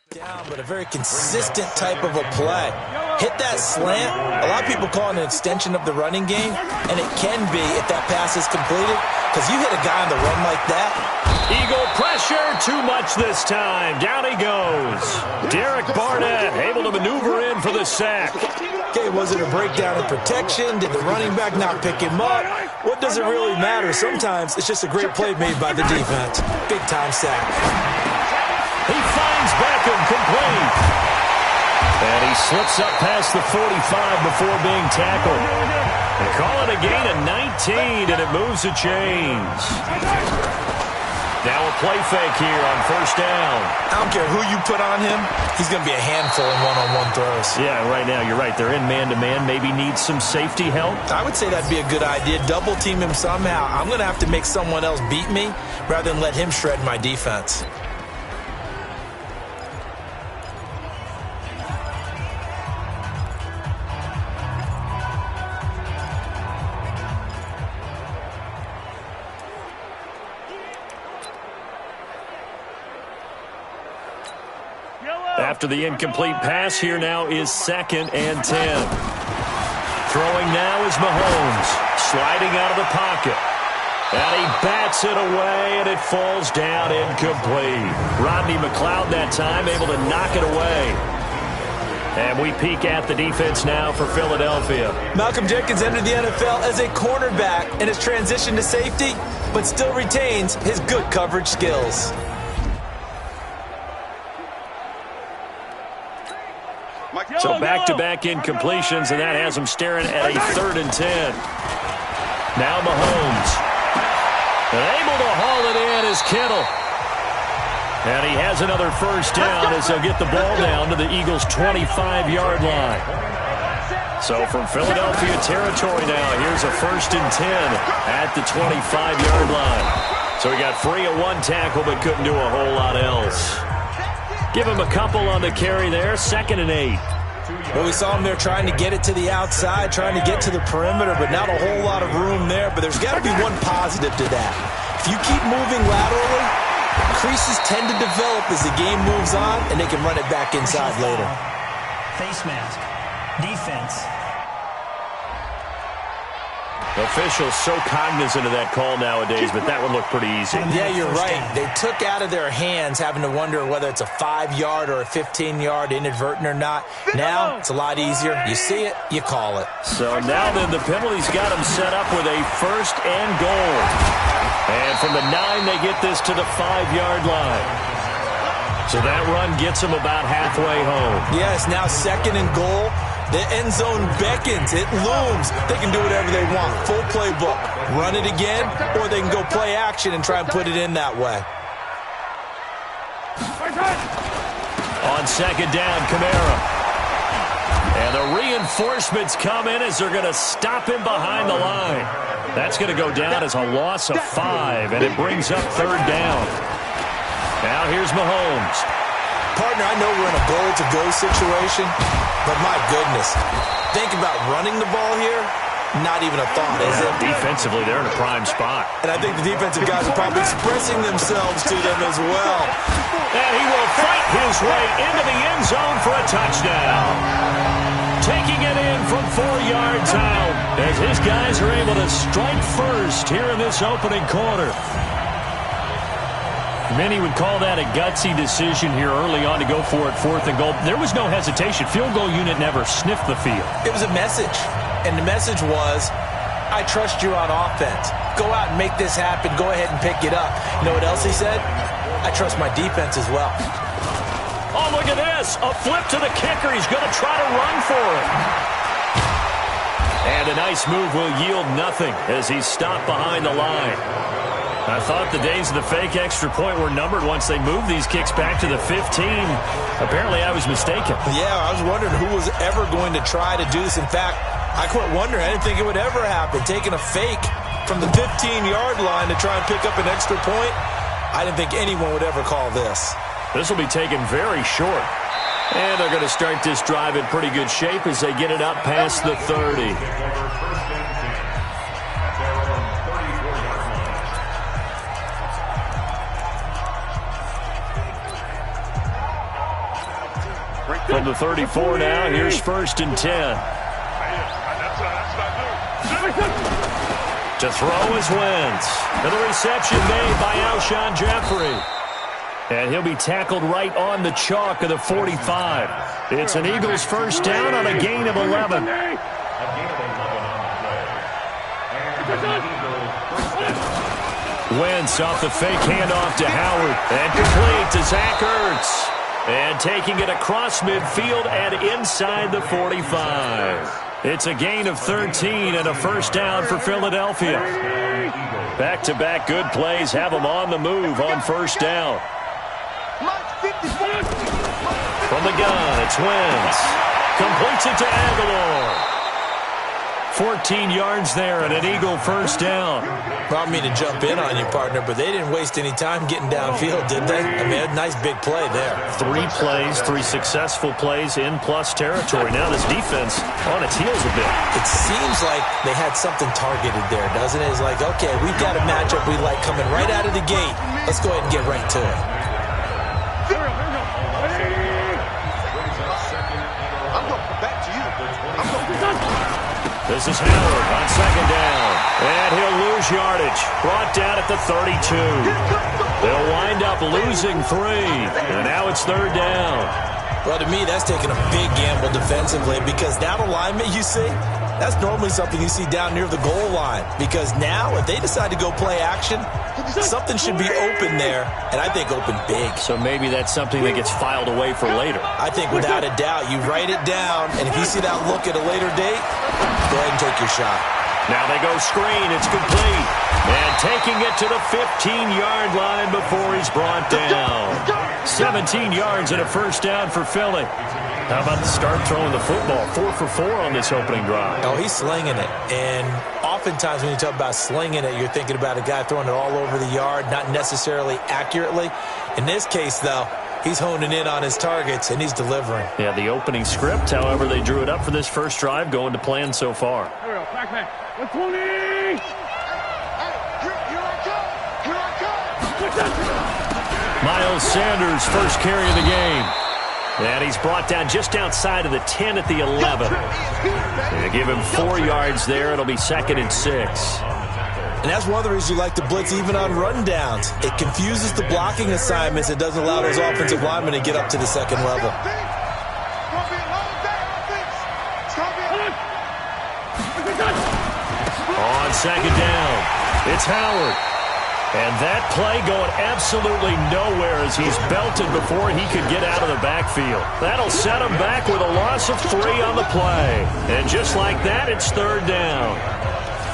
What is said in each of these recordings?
Down, but a very consistent type of a play. Hit that slant. A lot of people call it an extension of the running game, and it can be if that pass is completed, because you hit a guy on the run like that. Eagle pressure, too much this time. Down he goes. Derek Barnett able to maneuver in for the sack. Okay, was it a breakdown in protection? Did the running back not pick him up? What does it really matter? Sometimes it's just a great play made by the defense. Big-time sack. He finds Beckham complete. And he slips up past the 45 before being tackled. They call it a gain of 19, and it moves the chains. Now a play fake here on first down. I don't care who you put on him. He's going to be a handful in one-on-one throws. Yeah, right now you're right. They're in man-to-man. Maybe needs some safety help. I would say that'd be a good idea. Double team him somehow. I'm going to have to make someone else beat me rather than let him shred my defense. After the incomplete pass, here now is 2nd and 10. Throwing now is Mahomes, sliding out of the pocket. And he bats it away, and it falls down incomplete. Rodney McLeod that time able to knock it away. And we peek at the defense now for Philadelphia. Malcolm Jenkins entered the NFL as a cornerback and has transitioned to safety, but still retains his good coverage skills. So back-to-back incompletions, and that has him staring at a 3rd and 10. Now Mahomes. And able to haul it in is Kittle. And he has another first down as they'll get the ball down to the Eagles' 25-yard line. So from Philadelphia territory now, here's a 1st and 10 at the 25-yard line. So he got free of one tackle but couldn't do a whole lot else. Give him a couple on the carry there, 2nd and 8. Well, we saw him there trying to get it to the outside, trying to get to the perimeter, but not a whole lot of room there. But there's got to be one positive to that. If you keep moving laterally, creases tend to develop as the game moves on, and they can run it back inside later. Face mask. Defense. Officials so cognizant of that call nowadays, but that would look pretty easy. Yeah, you're right. They took out of their hands having to wonder whether it's a 5-yard or a 15-yard inadvertent or not. Now, it's a lot easier. You see it, you call it. So now then, the penalty's got them set up with a 1st and goal. And from the 9, they get this to the 5-yard line. So that run gets them about halfway home. Yes, now 2nd and goal. The end zone beckons. It looms. They can do whatever they want. Full playbook. Run it again, or they can go play action and try and put it in that way. On 2nd down, Kamara. And the reinforcements come in as they're going to stop him behind the line. That's going to go down as a loss of 5, and it brings up 3rd down. Now here's Mahomes. Partner, I know we're in a goal-to-go situation, but my goodness, think about running the ball here, not even a thought, is it? Defensively, they're in a prime spot. And I think the defensive guys are probably expressing themselves to them as well. And he will fight his way into the end zone for a touchdown. Taking it in from 4 yards out as his guys are able to strike first here in this opening quarter. Many would call that a gutsy decision here early on to go for it 4th and goal. There was no hesitation. Field goal unit never sniffed the field. It was a message, and the message was, I trust you on offense. Go out and make this happen. Go ahead and pick it up. You know what else he said? I trust my defense as well. Oh, look at this. A flip to the kicker. He's going to try to run for it. And a nice move will yield nothing as he's stopped behind the line. I thought the days of the fake extra point were numbered once they moved these kicks back to the 15. Apparently, I was mistaken. Yeah, I was wondering who was ever going to try to do this. In fact, I quit wondering. I didn't think it would ever happen. Taking a fake from the 15-yard line to try and pick up an extra point, I didn't think anyone would ever call this. This will be taken very short. And they're going to start this drive in pretty good shape as they get it up past the 30. From the 34 now, here's 1st and 10. To throw is Wentz. And the reception made by Alshon Jeffrey. And he'll be tackled right on the chalk of the 45. It's an Eagles first down on a gain of 11. Wentz off the fake handoff to Howard. And complete to Zach Ertz. And taking it across midfield and inside the 45. It's a gain of 13 and a first down for Philadelphia. Back-to-back good plays have them on the move on first down. From the gun, it's Wentz. Completes it to Aguilar. 14 yards there and an Eagle first down. Well, I don't mean to jump in on you, partner, but they didn't waste any time getting downfield, did they? I mean, a nice big play there. 3 plays, 3 successful plays in plus territory. Now this defense on its heels a bit. It seems like they had something targeted there, doesn't it? It's like, okay, we've got a matchup we like coming right out of the gate. Let's go ahead and get right to it. This is Howard on second down. And he'll lose yardage. Brought down at the 32. They'll wind up losing 3. And now it's third down. Well, to me, that's taking a big gamble defensively because that alignment you see, that's normally something you see down near the goal line. Because now, if they decide to go play action, something should be open there, and I think open big. So maybe that's something that gets filed away for later. I think without a doubt, you write it down, and if you see that look at a later date, go ahead and take your shot. Now they go screen. It's complete. And taking it to the 15-yard line before he's brought down. 17 yards and a first down for Philly. How about the start throwing the football? 4 for 4 on this opening drive. Oh, he's slinging it. And oftentimes when you talk about slinging it, you're thinking about a guy throwing it all over the yard, not necessarily accurately. In this case, though, he's honing in on his targets, and he's delivering. Yeah, the opening script, however, they drew it up for this first drive, going to plan so far. Here we go, back. 120! Miles Sanders, first carry of the game. And he's brought down just outside of the 10 at the 11. They give him 4 yards there. It'll be 2nd and 6. And that's one of the reasons you like to blitz even on run downs. It confuses the blocking assignments. It doesn't allow those offensive linemen to get up to the second level. On second down, it's Howard. And that play going absolutely nowhere as he's belted before he could get out of the backfield. That'll set him back with a loss of 3 on the play. And just like that, it's third down.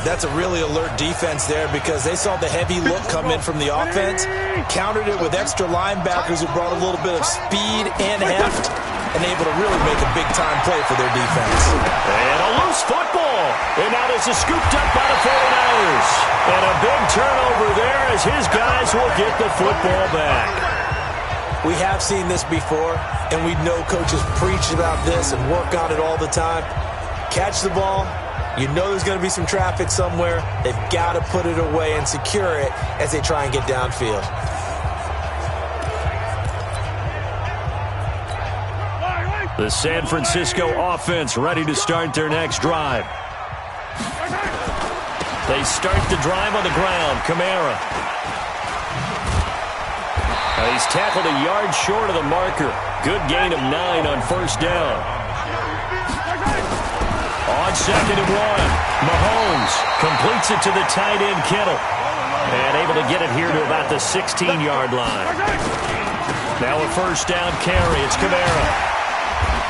That's a really alert defense there because they saw the heavy look come in from the offense, countered it with extra linebackers who brought a little bit of speed and heft, and able to really make a big-time play for their defense. And a loose football. And now this is scooped up by the 49ers. And a big turnover there as his guys will get the football back. We have seen this before, and we know coaches preach about this and work on it all the time. Catch the ball. You know there's going to be some traffic somewhere. They've got to put it away and secure it as they try and get downfield. The San Francisco offense ready to start their next drive. They start the drive on the ground. Kamara. He's tackled a yard short of the marker. Good gain of 9 on first down. On 2nd and 1, Mahomes completes it to the tight end Kittle. And able to get it here to about the 16-yard line. Now a first down carry. It's Kamara.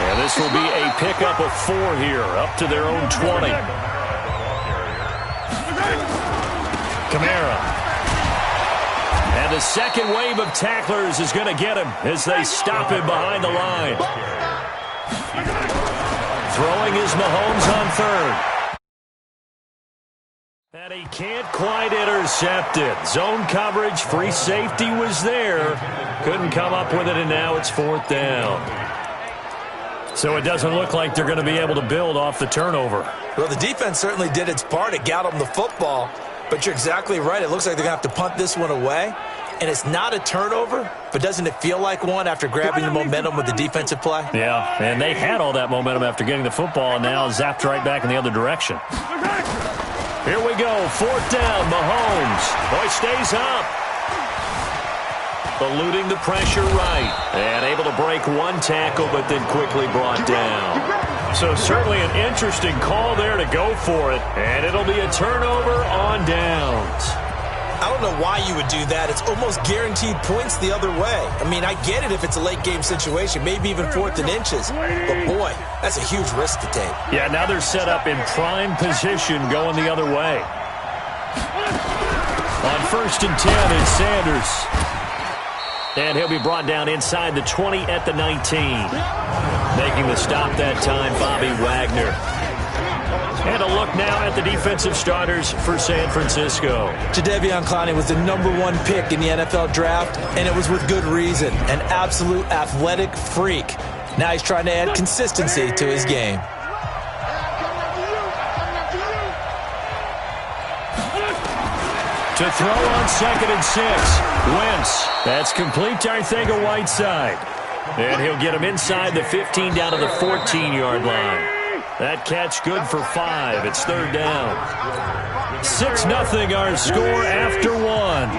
And this will be a pickup of 4 here, up to their own 20. Kamara. And the second wave of tacklers is going to get him as they stop him behind the line. Throwing is Mahomes on 3rd. And he can't quite intercept it. Zone coverage, free safety was there. Couldn't come up with it, and now it's 4th down. So it doesn't look like they're going to be able to build off the turnover. Well, the defense certainly did its part. It got them the football. But you're exactly right. It looks like they're going to have to punt this one away. and it's not a turnover, but doesn't it feel like one after grabbing the momentum with the defensive play? Yeah, and they had all that momentum after getting the football, and now zapped right back in the other direction. Here we go, 4th down, Mahomes. Boy, stays up. Eluding the pressure right, and able to break one tackle, but then quickly brought down. So certainly an interesting call there to go for it, and it'll be a turnover on downs. I don't know why you would do that. It's almost guaranteed points the other way. I mean, I get it if it's a late game situation, maybe even 4th and inches. But, boy, that's a huge risk to take. Yeah, now they're set up in prime position going the other way. On 1st and 10 is Sanders. And he'll be brought down inside the 20 at the 19. Making the stop that time, Bobby Wagner. And a look now at the defensive starters for San Francisco. Jadeveon Clowney was the #1 pick in the NFL draft, and it was with good reason. An absolute athletic freak. Now he's trying to add consistency to his game. To throw on 2nd and 6. Wentz. That's complete to Arcega-Whiteside. And he'll get him inside the 15 down to the 14-yard line. That catch good for 5. It's 3rd down. 6-0 our score after 1.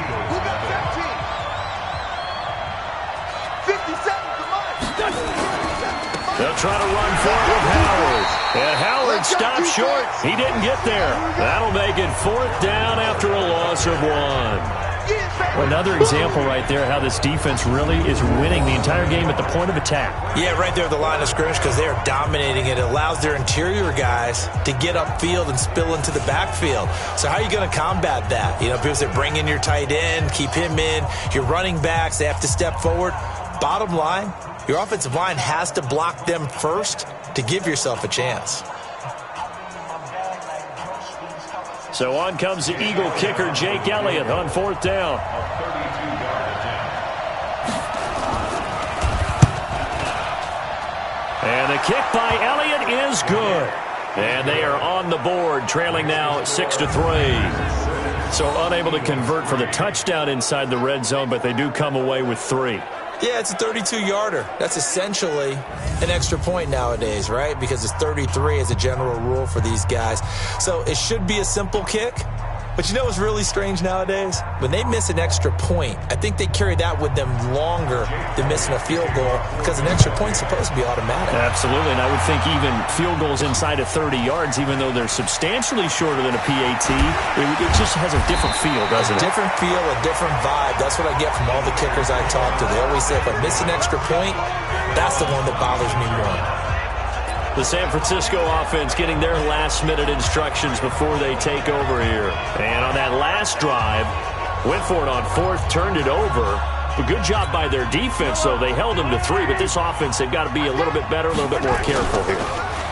They'll try to run for it with Howard. And Howard stopped short. He didn't get there. That'll make it 4th down after a loss of 1. Another example right there how this defense really is winning the entire game at the point of attack. Yeah, right there at the line of scrimmage because they are dominating it. It allows their interior guys to get upfield and spill into the backfield. So how are you going to combat that? You know, people say bring in your tight end, keep him in. Your running backs, they have to step forward. Bottom line, your offensive line has to block them first to give yourself a chance. So on comes the Eagle kicker, Jake Elliott, on 4th down. And the kick by Elliott is good. And they are on the board, trailing now 6-3. So unable to convert for the touchdown inside the red zone, but they do come away with 3. Yeah, it's a 32-yarder. That's essentially an extra point nowadays, right? Because it's 33 as a general rule for these guys. So it should be a simple kick. But you know what's really strange nowadays? When they miss an extra point, I think they carry that with them longer than missing a field goal because an extra point's supposed to be automatic. Absolutely, and I would think even field goals inside of 30 yards, even though they're substantially shorter than a PAT, it just has a different feel, doesn't it? A different feel, a different vibe. That's what I get from all the kickers I talk to. They always say if I miss an extra point, that's the one that bothers me more. The San Francisco offense getting their last-minute instructions before they take over here. And on that last drive, went for it on 4th, turned it over. A good job by their defense, though. They held them to 3, but this offense, they've got to be a little bit better, a little bit more careful here.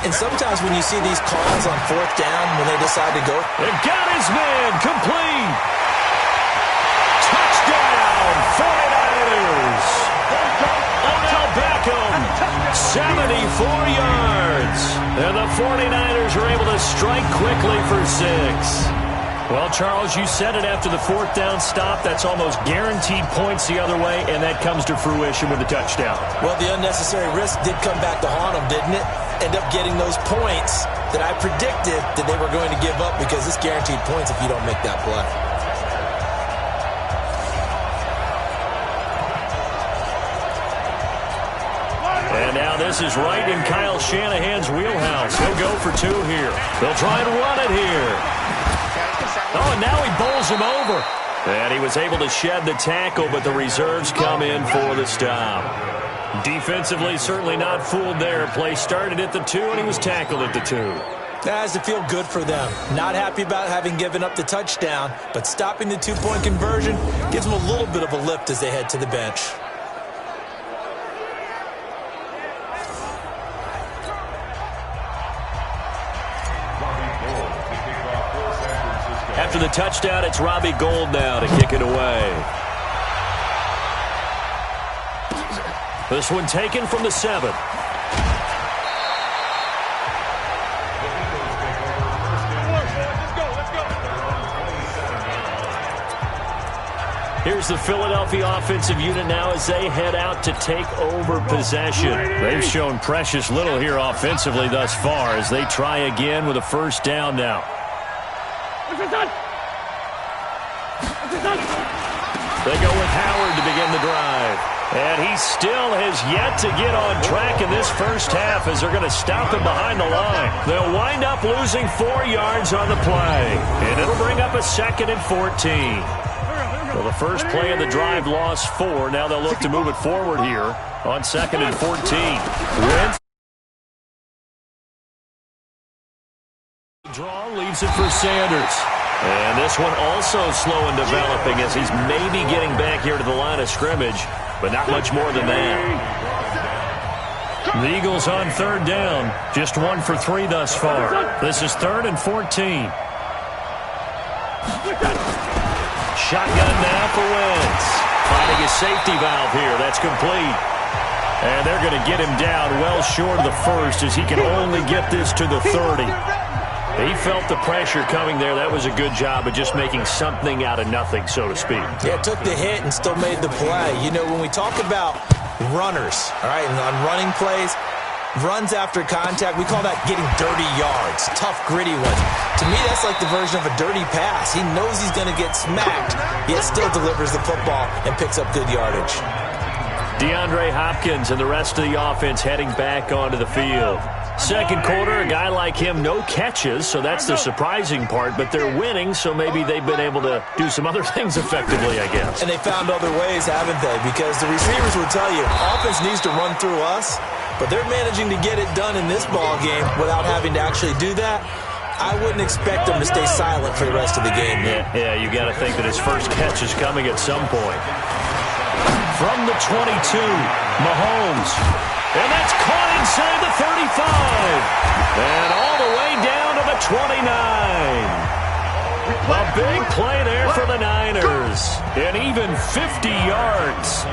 And sometimes when you see these calls on 4th down, when they decide to go. They've got his man, complete. Touchdown, 49ers. Odell Beckham, 74 yards. And the 49ers are able to strike quickly for 6. Well, Charles, you said it after the 4th down stop. That's almost guaranteed points the other way, and that comes to fruition with a touchdown. Well, the unnecessary risk did come back to haunt them, didn't it? End up getting those points that I predicted that they were going to give up because it's guaranteed points if you don't make that play. And now this is right in Kyle Shanahan's wheelhouse. He'll go for 2 here. They'll try and run it here. Oh, and now he bowls him over. And he was able to shed the tackle, but the reserves come in for the stop. Defensively, certainly not fooled there. Play started at the 2, and he was tackled at the 2. That has to feel good for them. Not happy about having given up the touchdown, but stopping the 2-point conversion gives them a little bit of a lift as they head to the bench. After the touchdown, it's Robbie Gould now to kick it away. This one taken from the 7. Here's the Philadelphia offensive unit now as they head out to take over possession. They've shown precious little here offensively thus far as they try again with a first down now. They go with Howard to begin the drive. And he still has yet to get on track in this first half as they're going to stop him behind the line. They'll wind up losing 4 yards on the play. And it'll bring up a 2nd and 14. Well, the first play of the drive lost 4. Now they'll look to move it forward here on 2nd and 14. Wentz. Draw leaves it for Sanders. And this one also slow in developing as he's maybe getting back here to the line of scrimmage, but not much more than that. The Eagles on 3rd down. Just 1 for 3 thus far. This is 3rd and 14. Shotgun now for Wentz. Finding a safety valve here. That's complete. And they're going to get him down well short of the first as he can only get this to the 30. He felt the pressure coming there. That was a good job of just making something out of nothing, so to speak. Yeah, took the hit and still made the play. You know, when we talk about runners, all right, and on running plays, runs after contact, we call that getting dirty yards, tough, gritty ones. To me, that's like the version of a dirty pass. He knows he's going to get smacked, yet still delivers the football and picks up good yardage. DeAndre Hopkins and the rest of the offense heading back onto the field. Second quarter, a guy like him, no catches, so that's the surprising part, but they're winning, so maybe they've been able to do some other things effectively, I guess. And they found other ways, haven't they? Because the receivers will tell you, offense needs to run through us, but they're managing to get it done in this ball game without having to actually do that. I wouldn't expect them to stay silent for the rest of the game. Yeah, you got to think that his first catch is coming at some point. From the 22, Mahomes. And that's caught inside the 35. And all the way down to the 29. A big play there for the Niners. And even 50 yards.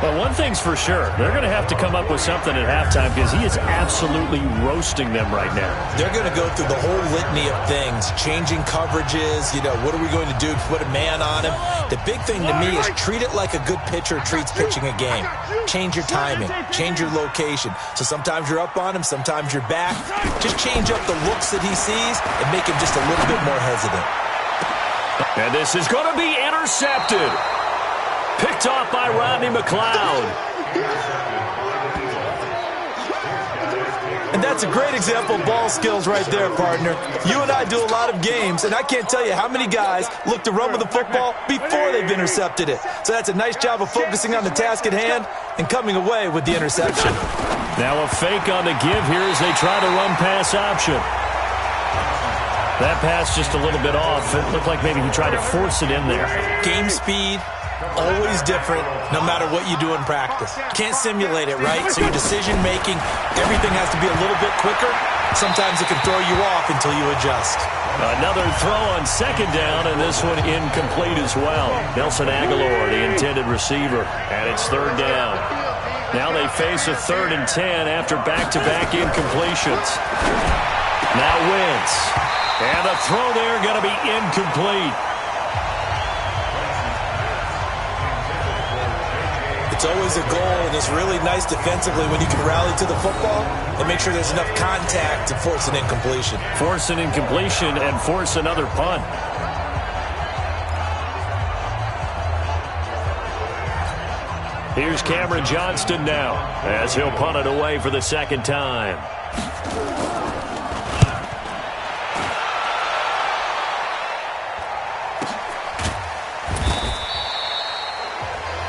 But one thing's for sure, they're going to have to come up with something at halftime because he is absolutely roasting them right now. They're going to go through the whole litany of things, changing coverages, what are we going to do to put a man on him? The big thing to me is treat it like a good pitcher treats pitching a game. Change your timing, change your location. So sometimes you're up on him, sometimes you're back. Just change up the looks that he sees and make him just a little bit more hesitant. And this is going to be intercepted. Picked off by Rodney McLeod. And that's a great example of ball skills right there, partner. You and I do a lot of games, and I can't tell you how many guys look to run with the football before they've intercepted it. So that's a nice job of focusing on the task at hand and coming away with the interception. Now a fake on the give here as they try to run pass option. That pass just a little bit off. It looked like maybe he tried to force it in there. Game speed, always different, no matter what you do in practice. Can't simulate it, right? So your decision-making, everything has to be a little bit quicker. Sometimes it can throw you off until you adjust. Another throw on 2nd down, and this one incomplete as well. Nelson Aguilar, the intended receiver, and it's 3rd down. Now they face a 3rd and 10 after back-to-back incompletions. Now Wentz. And the throw there going to be incomplete. It's always a goal, and it's really nice defensively when you can rally to the football and make sure there's enough contact to force an incompletion. Force an incompletion and force another punt. Here's Cameron Johnston now as he'll punt it away for the 2nd time.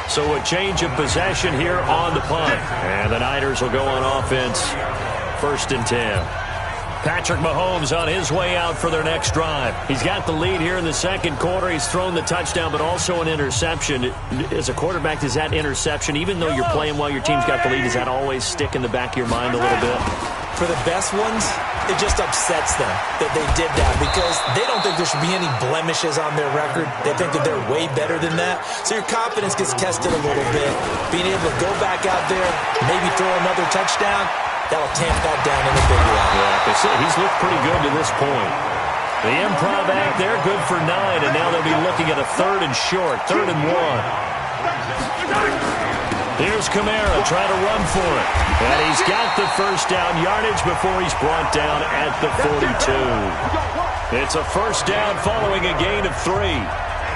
So a change of possession here on the punt. And the Niners will go on offense. 1st and 10. Patrick Mahomes on his way out for their next drive. He's got the lead here in the 2nd quarter. He's thrown the touchdown, but also an interception. As a quarterback, does that interception, even though you're playing while your team's got the lead, does that always stick in the back of your mind a little bit? For the best ones, it just upsets them that they did that because they don't think there should be any blemishes on their record. They think that they're way better than that. So your confidence gets tested a little bit. Being able to go back out there, maybe throw another touchdown, that'll tamp that down in a big way. Yeah, he's looked pretty good to this point. The improv act there, good for 9, and now they'll be looking at a 3rd and short, 3rd and 1. Here's Kamara trying to run for it. And he's got the first down yardage before he's brought down at the 42. It's a first down following a gain of 3.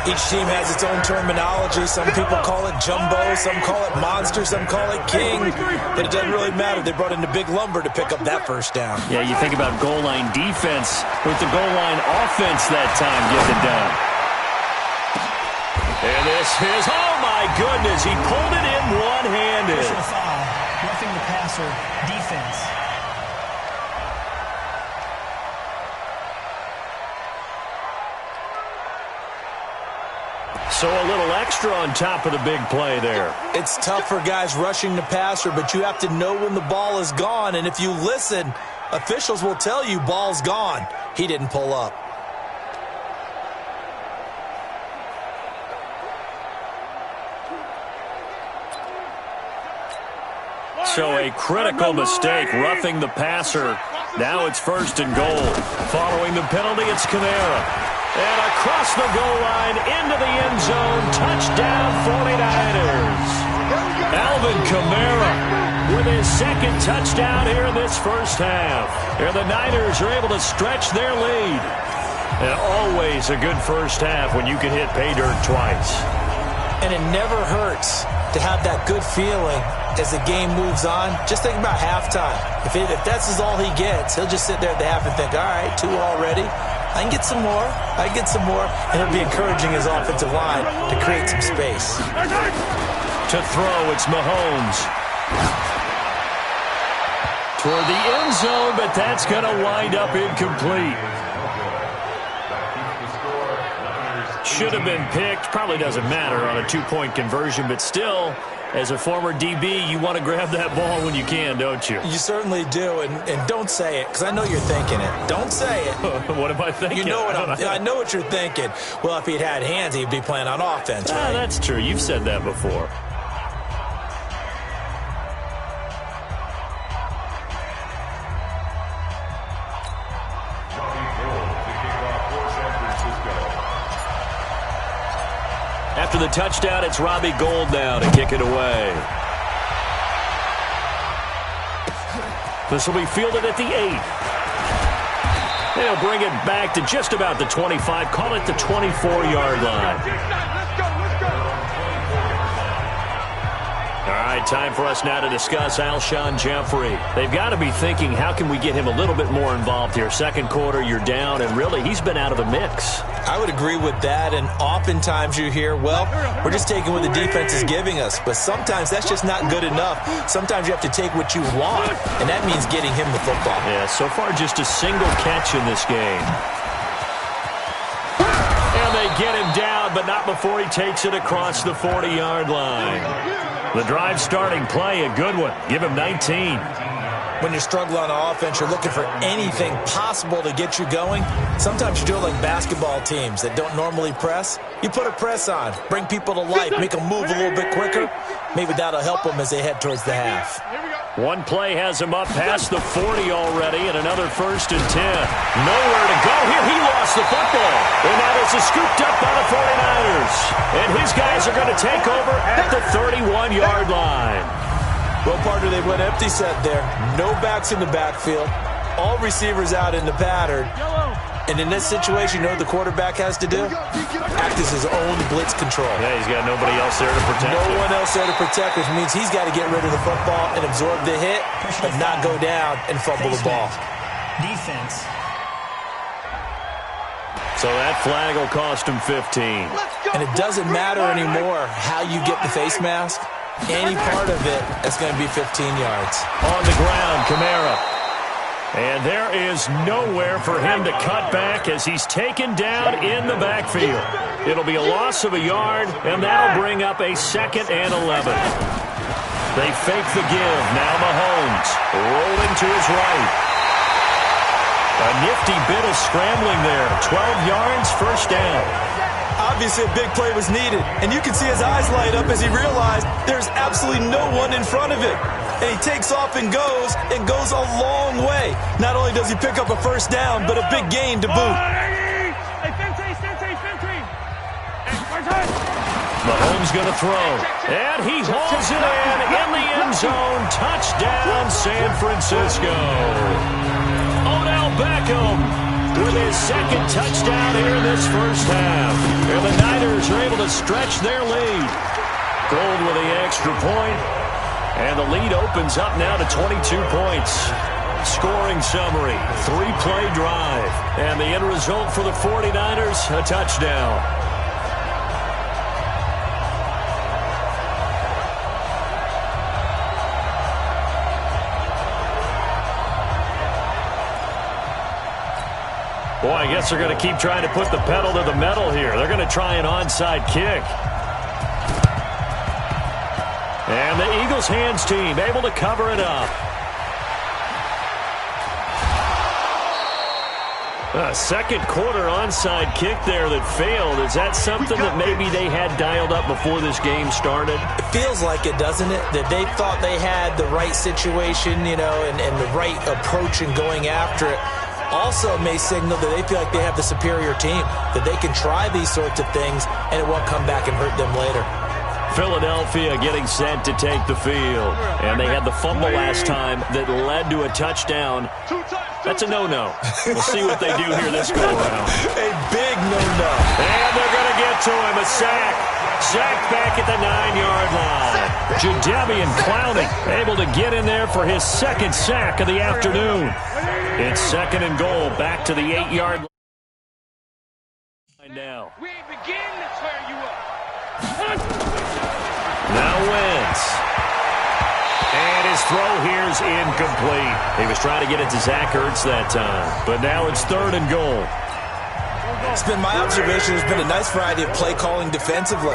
Each team has its own terminology. Some people call it jumbo, some call it monster, some call it king. But it doesn't really matter. They brought in the big lumber to pick up that first down. Yeah, you think about goal line defense with the goal line offense that time getting it done. And this is, oh my goodness, he pulled it in one-handed. Personal foul, roughing the passer, defense. So a little extra on top of the big play there. It's tough for guys rushing the passer, but you have to know when the ball is gone. And if you listen, officials will tell you ball's gone. He didn't pull up. So a critical mistake, roughing the passer. Now it's 1st and goal. Following the penalty, it's Kamara. And across the goal line, into the end zone, touchdown 49ers. Alvin Kamara with his 2nd touchdown here in this first half. Here the Niners are able to stretch their lead. And always a good first half when you can hit pay dirt twice. And it never hurts to have that good feeling as the game moves on. Just think about halftime. If that's all he gets, he'll just sit there at the half and think, all right, 2 already. I can get some more. I can get some more. And he'll be encouraging his offensive line to create some space. To throw, it's Mahomes. Toward the end zone, but that's going to wind up incomplete. Should have been picked. Probably doesn't matter on a 2-point conversion, but still, as a former DB, you want to grab that ball when you can, don't you? You certainly do, and don't say it, because I know you're thinking it. Don't say it. What am I thinking? You know what I know what you're thinking. Well, if he'd had hands, he'd be playing on offense, right? That's true. You've said that before. After the touchdown, it's Robbie Gould now to kick it away. This will be fielded at the 8. They'll bring it back to just about the 25. Call it the 24-yard line. All right, time for us now to discuss Alshon Jeffrey. They've got to be thinking, how can we get him a little bit more involved here? Second quarter, you're down, and really, he's been out of the mix. I would agree with that, and oftentimes you hear, well, we're just taking what the defense is giving us, but sometimes that's just not good enough. Sometimes you have to take what you want, and that means getting him the football. Yeah, so far just a single catch in this game. And they get him down, but not before he takes it across the 40-yard line. The drive starting play, a good one. Give him 19. When you're struggling on offense, you're looking for anything possible to get you going. Sometimes you do it like basketball teams that don't normally press. You put a press on, bring people to life, make them move a little bit quicker. Maybe that'll help them as they head towards the half. One play has him up past the 40 already, and another 1st and 10. Nowhere to go here. He lost the football. And now this is scooped up by the 49ers. And his guys are going to take over at the 31-yard line. Well, partner, they went empty set there. No backs in the backfield. All receivers out in the pattern. And in this situation, you know what the quarterback has to do? Act as his own blitz control. Yeah, he's got nobody else there to protect him. No one else there to protect, which means he's got to get rid of the football and absorb the hit, but not go down and fumble the ball. Defense. So that flag will cost him 15. And it doesn't matter anymore how you get the face mask. Any part of it is going to be 15 yards. On the ground, Kamara. And there is nowhere for him to cut back as he's taken down in the backfield. It'll be a loss of a yard, and that'll bring up a 2nd and 11. They fake the give. Now Mahomes rolling to his right. A nifty bit of scrambling there. 12 yards, first down. Obviously, a big play was needed, and you can see his eyes light up as he realized there's absolutely no one in front of him. And he takes off and goes a long way. Not only does he pick up a first down, but a big gain to boot. Mahomes going to throw. And he hauls it in the end zone. Touchdown, San Francisco. Odell Beckham with his second touchdown here in this first half. And the Niners are able to stretch their lead. Gold with the extra point. And the lead opens up now to 22 points. Scoring summary, 3-play drive. And the end result for the 49ers, a touchdown. Boy, I guess they're going to keep trying to put the pedal to the metal here. They're going to try an onside kick. And the Eagles hands team able to cover it up. A second quarter onside kick there that failed. Is that something that maybe they had dialed up before this game started? It feels like it, doesn't it? That they thought they had the right situation, you know, and the right approach in going after it. Also may signal that they feel like they have the superior team, that they can try these sorts of things and it won't come back and hurt them later. Philadelphia getting set to take the field. And they had the fumble last time that led to a touchdown. That's a no-no. We'll see what they do here this go-around. A big no-no. And they're going to get to him. A sack. Sacked back at the 9-yard line. Jadeveon Clowney able to get in there for his second sack of the afternoon. It's second and goal. Back to the 8-yard line now. We ain't begin to tear you up. Now Wentz. And his throw here is incomplete. He was trying to get it to Zach Ertz that time. But now it's third and goal. It's been my observation. There's been a nice variety of play calling defensively.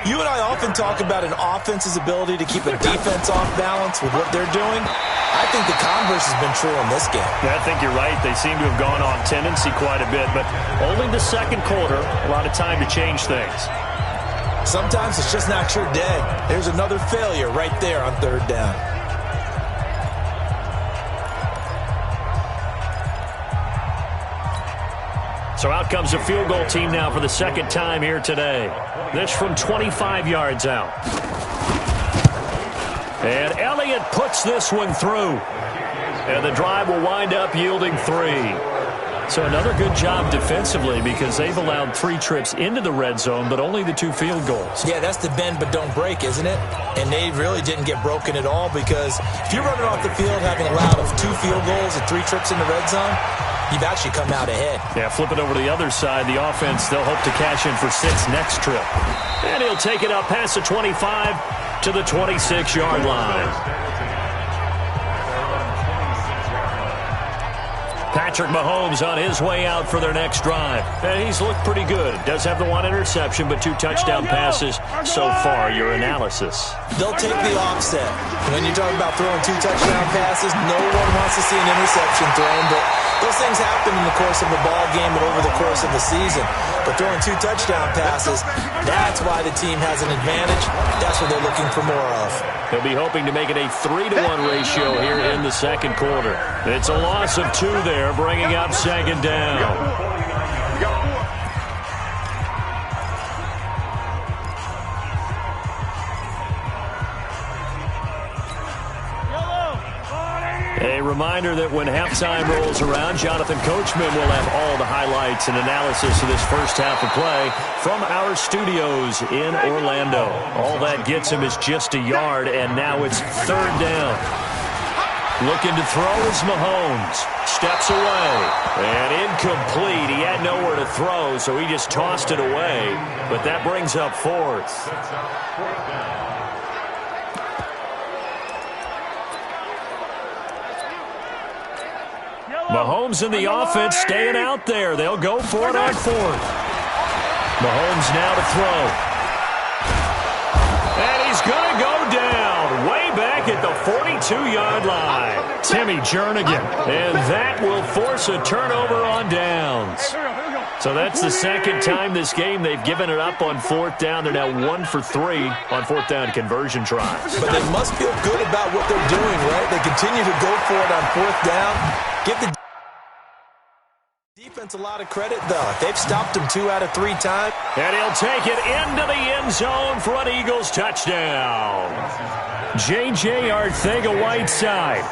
You and I often talk about an offense's ability to keep a defense off balance with what they're doing. I think the converse has been true in this game. Yeah, I think you're right. They seem to have gone off tendency quite a bit, but only the second quarter, a lot of time to change things. Sometimes it's just not your day. There's another failure right there on third down. So out comes a field goal team now for the second time here today. This from 25 yards out. And Elliott puts this one through. And the drive will wind up yielding 3. So another good job defensively because they've allowed 3 trips into the red zone, but only the 2 field goals. Yeah, that's the bend but don't break, isn't it? And they really didn't get broken at all because if you're running off the field having allowed 2 field goals and 3 trips in the red zone, you've actually come out ahead. Yeah, flip it over to the other side. The offense, they'll hope to cash in for 6 next trip. And he'll take it up past the 25 to the 26-yard line. Patrick Mahomes on his way out for their next drive. And he's looked pretty good. Does have the 1 interception, but 2 touchdown passes so far. Your analysis. They'll take the offset. When you're talking about throwing 2 touchdown passes, no one wants to see an interception thrown, but those things happen in the course of a ball game and over the course of the season. But throwing 2 touchdown passes, that's why the team has an advantage. That's what they're looking for more of. They'll be hoping to make it a 3-to-1 ratio here in the second quarter. It's a loss of 2 there, bringing up second down. A reminder that when halftime rolls around, Jonathan Coachman will have all the highlights and analysis of this first half of play from our studios in Orlando. All that gets him is just a yard, and now it's third down. Looking to throw is Mahomes. Steps away. And incomplete. He had nowhere to throw, so he just tossed it away. But that brings up fourth. Mahomes and the offense staying out there. They'll go for it on fourth. Mahomes now to throw. And he's going to go down way back at the 42-yard line. Timmy Jernigan. And that will force a turnover on downs. So that's the second time this game they've given it up on fourth down. They're now 1 for 3 on fourth down conversion tries. But they must feel good about what they're doing, right? They continue to go for it on fourth down. Give the defense defense a lot of credit, though. They've stopped him 2 out of 3 times. And he'll take it into the end zone for an Eagles touchdown. J.J. Arcega-Whiteside,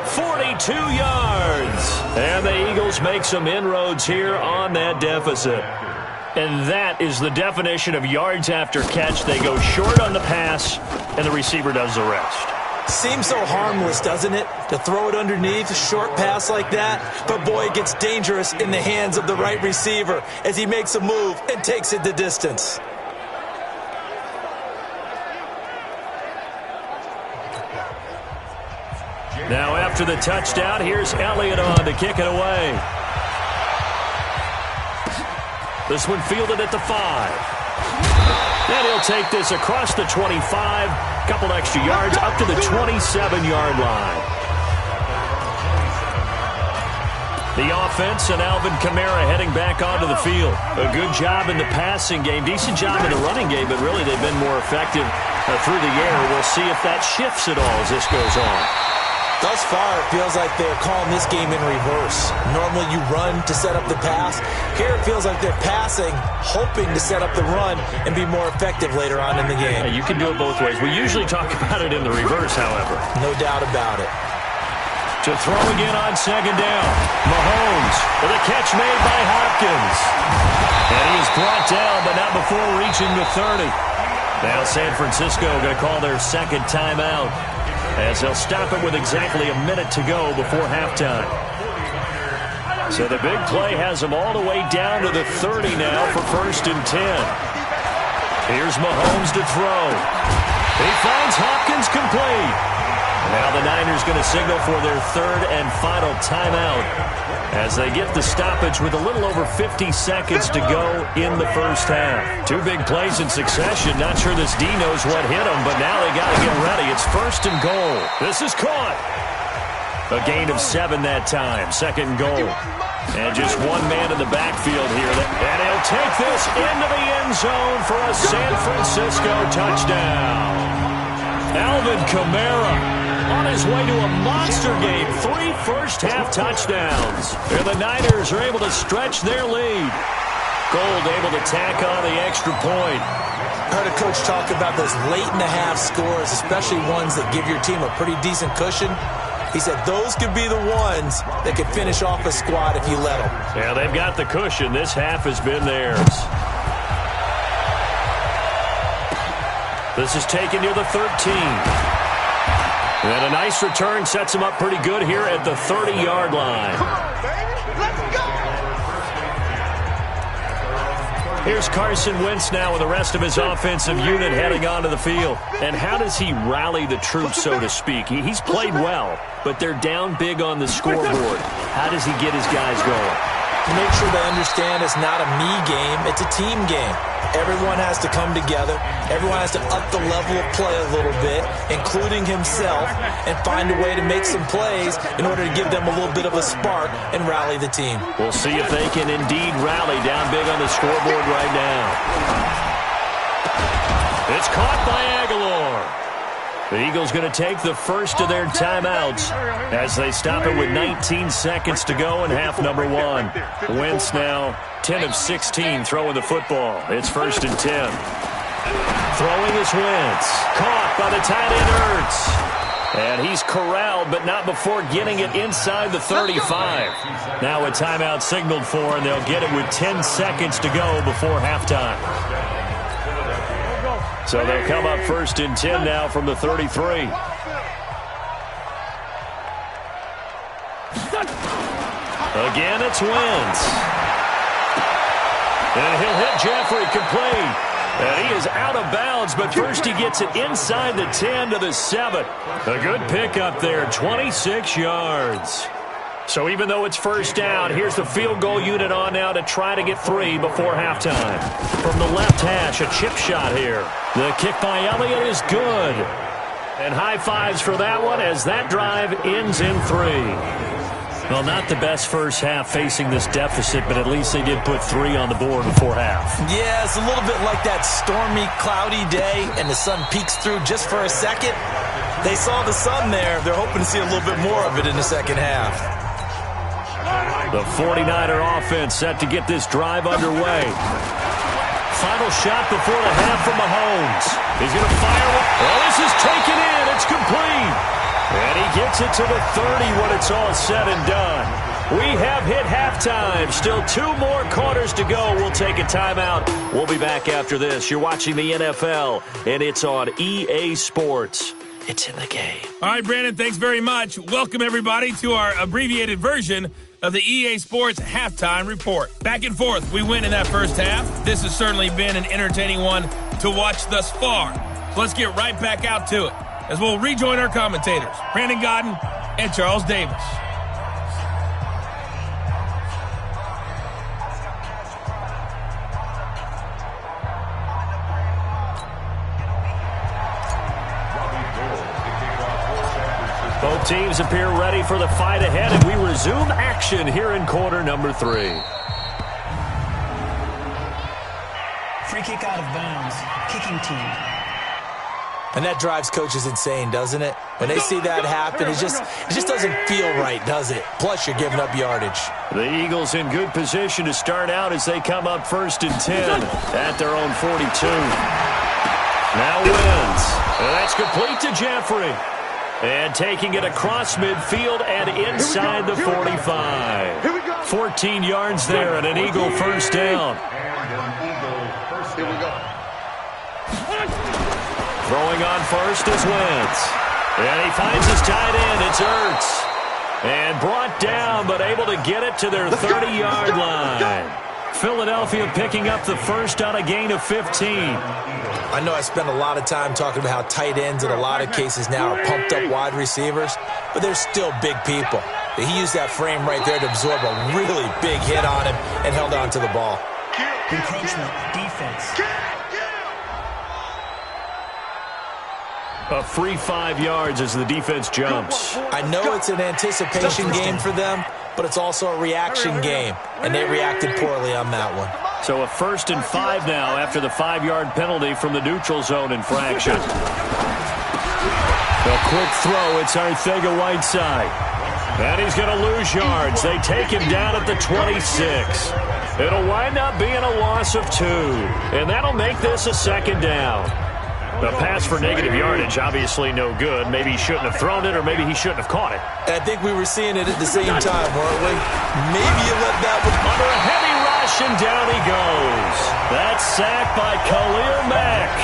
42 yards. And the Eagles make some inroads here on that deficit. And that is the definition of yards after catch. They go short on the pass, and the receiver does the rest. Seems so harmless, doesn't it? To throw it underneath, a short pass like that. But, boy, it gets dangerous in the hands of the right receiver as he makes a move and takes it the distance. Now after the touchdown, here's Elliott on to kick it away. This one fielded at the 5. And he'll take this across the 25, couple extra yards up to the 27-yard line. The offense and Alvin Kamara heading back onto the field. A good job in the passing game, decent job in the running game, but really they've been more effective through the air. We'll see if that shifts at all as this goes on. Thus far, it feels like they're calling this game in reverse. Normally you run to set up the pass. Here it feels like they're passing, hoping to set up the run and be more effective later on in the game. Yeah, you can do it both ways. We usually talk about it in the reverse, however. No doubt about it. To throw again on second down. Mahomes with a catch made by Hopkins. And he is brought down, but not before reaching the 30. Now San Francisco going to call their second timeout, as they'll stop it with exactly a minute to go before halftime. So the big play has them all the way down to the 30 now for 1st and 10. Here's Mahomes to throw. He finds Hopkins complete. Now the Niners going to signal for their 3rd and final timeout as they get the stoppage with a little over 50 seconds to go in the first half. 2 big plays in succession. Not sure this D knows what hit them, but now they got to get ready. It's 1st and goal. This is caught. A gain of 7 that time. 2nd and goal. And just one man in the backfield here. And he'll take this into the end zone for a San Francisco touchdown. Alvin Kamara on his way to a monster game. 3 first-half touchdowns. And the Niners are able to stretch their lead. Gold able to tack on the extra point. I heard a coach talk about those late-in-the-half scores, especially ones that give your team a pretty decent cushion. He said those could be the ones that could finish off a squad if you let them. Yeah, they've got the cushion. This half has been theirs. This is taken near the 13. And a nice return sets him up pretty good here at the 30-yard line. Come on, baby. Let's go. Here's Carson Wentz now with the rest of his offensive unit heading onto the field. And how does he rally the troops, so to speak? He's played well, but they're down big on the scoreboard. How does he get his guys going? To make sure they understand it's not a me game, it's a team game. Everyone has to come together. Everyone has to up the level of play a little bit, including himself, and find a way to make some plays in order to give them a little bit of a spark and rally the team. We'll see if they can indeed rally down big on the scoreboard right now. It's caught by Aguilar. The Eagles going to take the first of their timeouts as they stop it with 19 seconds to go in half number 1. Wentz now 10 of 16 throwing the football. It's 1st and 10. Throwing is Wentz. Caught by the tight end Ertz. And he's corralled, but not before getting it inside the 35. Now a timeout signaled for, and they'll get it with 10 seconds to go before halftime. So they'll come up 1st and 10 now from the 33. Again, it's Wentz. And he'll hit Jeffrey complete. And he is out of bounds, but first he gets it inside the 10 to the 7. A good pickup there, 26 yards. So even though it's first down, here's the field goal unit on now to try to get 3 before halftime. From the left hash, a chip shot here. The kick by Elliott is good. And high fives for that one as that drive ends in 3. Well, not the best first half facing this deficit, but at least they did put 3 on the board before half. Yeah, it's a little bit like that stormy, cloudy day, and the sun peeks through just for a second. They saw the sun there. They're hoping to see a little bit more of it in the second half. The 49er offense set to get this drive underway. Final shot before the half from Mahomes. He's going to fire one. Oh, this is taken in. It's complete. And he gets it to the 30 when it's all said and done. We have hit halftime. Still 2 more quarters to go. We'll take a timeout. We'll be back after this. You're watching the NFL, and it's on EA Sports. It's in the game. All right, Brandon, thanks very much. Welcome, everybody, to our abbreviated version of the EA Sports Halftime Report. Back and forth, we win in that first half. This has certainly been an entertaining one to watch thus far. So let's get right back out to it as we'll rejoin our commentators, Brandon Godden and Charles Davis. Both teams appear ready for the fight ahead, and we resume action here in quarter number 3. Free kick out of bounds. Kicking team. And that drives coaches insane, doesn't it? When they see that happen, it just doesn't feel right, does it? Plus, you're giving up yardage. The Eagles in good position to start out as they come up 1st and 10 at their own 42. Now wins. And that's complete to Jeffrey. And taking it across midfield and inside the 45. 14 yards there and an Eagle first down. Throwing on first is Wentz. And he finds his tight end. It's Ertz. And brought down, but able to get it to their 30-yard line. Philadelphia picking up the first on a gain of 15. I know I spend a lot of time talking about how tight ends in a lot of cases now are pumped up wide receivers, but they're still big people. He used that frame right there to absorb a really big hit on him and held on to the ball. Encroachment, defense. A free 5 yards as the defense jumps. I know it's an anticipation game for them, but it's also a reaction game, and they reacted poorly on that one. So a 1st and 5 now after the 5-yard penalty from the neutral zone infraction. A quick throw, it's Arcega-Whiteside. And he's going to lose yards. They take him down at the 26. It'll wind up being a loss of 2, and that'll make this a 2nd down. The pass for negative yardage, obviously no good. Maybe he shouldn't have thrown it, or maybe he shouldn't have caught it. And I think we were seeing it at the same time, weren't we? Maybe you let that one... Under a heavy rush, and down he goes. That's sacked by Khalil Mack.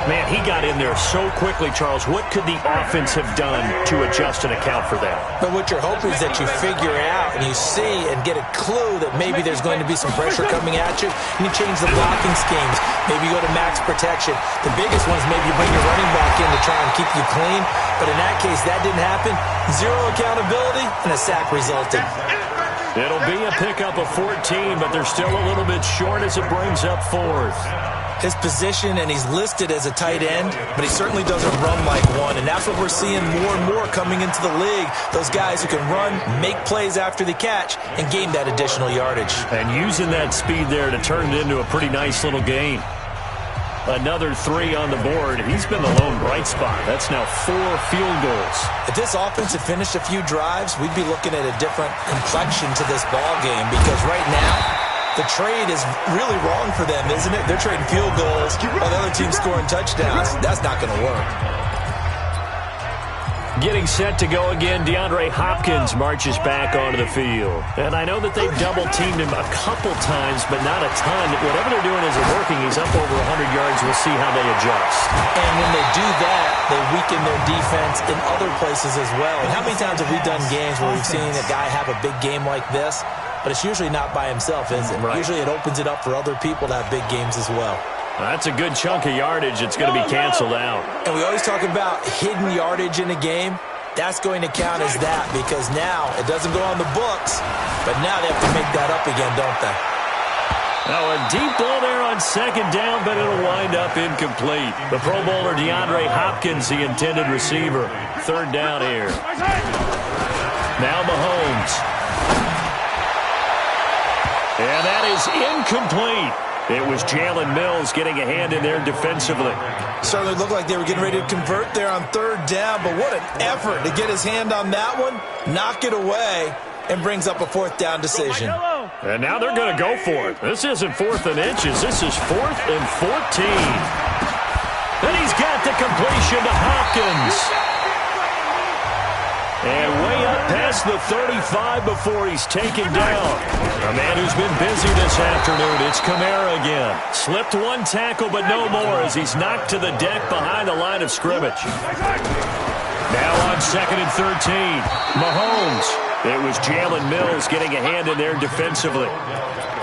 Man, he got in there so quickly, Charles. What could the offense have done to adjust and account for that? But what you're hoping is that you figure it out and you see and get a clue that maybe there's going to be some pressure coming at you. And you change the blocking schemes. Maybe you go to max protection. The biggest one is maybe you bring your running back in to try and keep you clean. But in that case, that didn't happen. 0 accountability, and a sack resulted. It'll be a pickup of 14, but they're still a little bit short as it brings up 4th. His position, and he's listed as a tight end, but he certainly doesn't run like one, and that's what we're seeing more and more coming into the league. Those guys who can run, make plays after the catch, and gain that additional yardage. And using that speed there to turn it into a pretty nice little game. Another 3 on the board. He's been the lone bright spot. That's now 4 field goals. If this offense had finished a few drives, we'd be looking at a different complexion to this ball game, because right now, the trade is really wrong for them, isn't it? They're trading field goals while the other team's scoring touchdowns. That's not going to work. Getting set to go again, DeAndre Hopkins marches back onto the field. And I know that they've double-teamed him a couple times, but not a ton. Whatever they're doing isn't working. He's up over 100 yards. We'll see how they adjust. And when they do that, they weaken their defense in other places as well. And how many times have we done games where we've seen a guy have a big game like this? But it's usually not by himself, is it? Right. Usually it opens it up for other people to have big games as well. That's a good chunk of yardage. It's going to be canceled out. And we always talk about hidden yardage in a game. That's going to count as that, because now it doesn't go on the books, but now they have to make that up again, don't they? Now a deep ball there on 2nd down, but it'll wind up incomplete. The Pro Bowler DeAndre Hopkins, the intended receiver. 3rd down here. Now Mahomes. And that is incomplete. It was Jalen Mills getting a hand in there defensively. Certainly looked like they were getting ready to convert there on 3rd down, but what an effort to get his hand on that one, knock it away, and brings up a 4th down decision. And now they're going to go for it. This isn't 4th and inches. This is 4th and 14. And he's got the completion to Hopkins. And way up past the 35 before he's taken down. A man who's been busy this afternoon. It's Kamara again. Slipped one tackle, but no more as he's knocked to the deck behind the line of scrimmage. Now on 2nd and 13. Mahomes. It was Jalen Mills getting a hand in there defensively.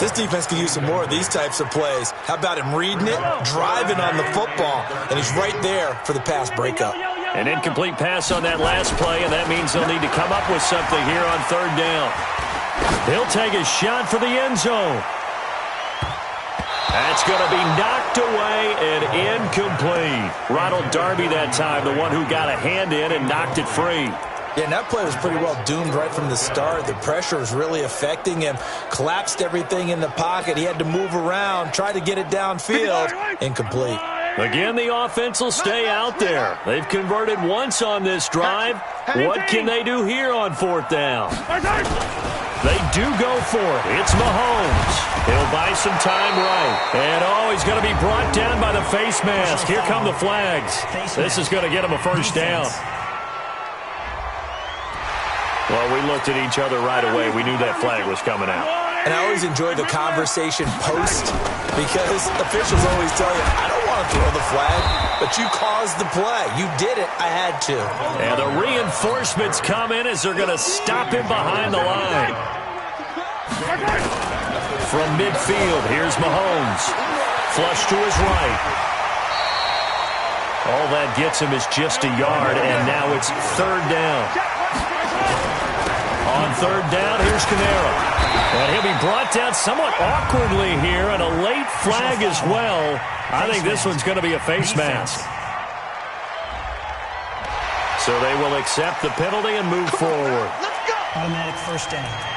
This defense could use some more of these types of plays. How about him reading it, driving on the football, and he's right there for the pass breakup. An incomplete pass on that last play, and that means they'll need to come up with something here on 3rd down. He'll take a shot for the end zone. That's going to be knocked away and incomplete. Ronald Darby that time, the one who got a hand in and knocked it free. Yeah, and that play was pretty well doomed right from the start. The pressure was really affecting him. Collapsed everything in the pocket. He had to move around, try to get it downfield. Incomplete. Again, the offense will stay out there. They've converted once on this drive. What can they do here on 4th down? They do go for it. It's Mahomes. He'll buy some time right. And, he's going to be brought down by the face mask. Here come the flags. This is going to get him a 1st down. Well, we looked at each other right away. We knew that flag was coming out. And I always enjoy the conversation post because officials always tell you, I don't want to throw the flag, but you caused the play. You did it. I had to. And the reinforcements come in as they're going to stop him behind the line. From midfield, here's Mahomes. Flush to his right. All that gets him is just a yard, and now it's 3rd down. On 3rd down, here's Kamara. And he'll be brought down somewhat awkwardly here, and a late flag as well. I think this one's going to be a face mask. So they will accept the penalty and move forward. Automatic 1st down.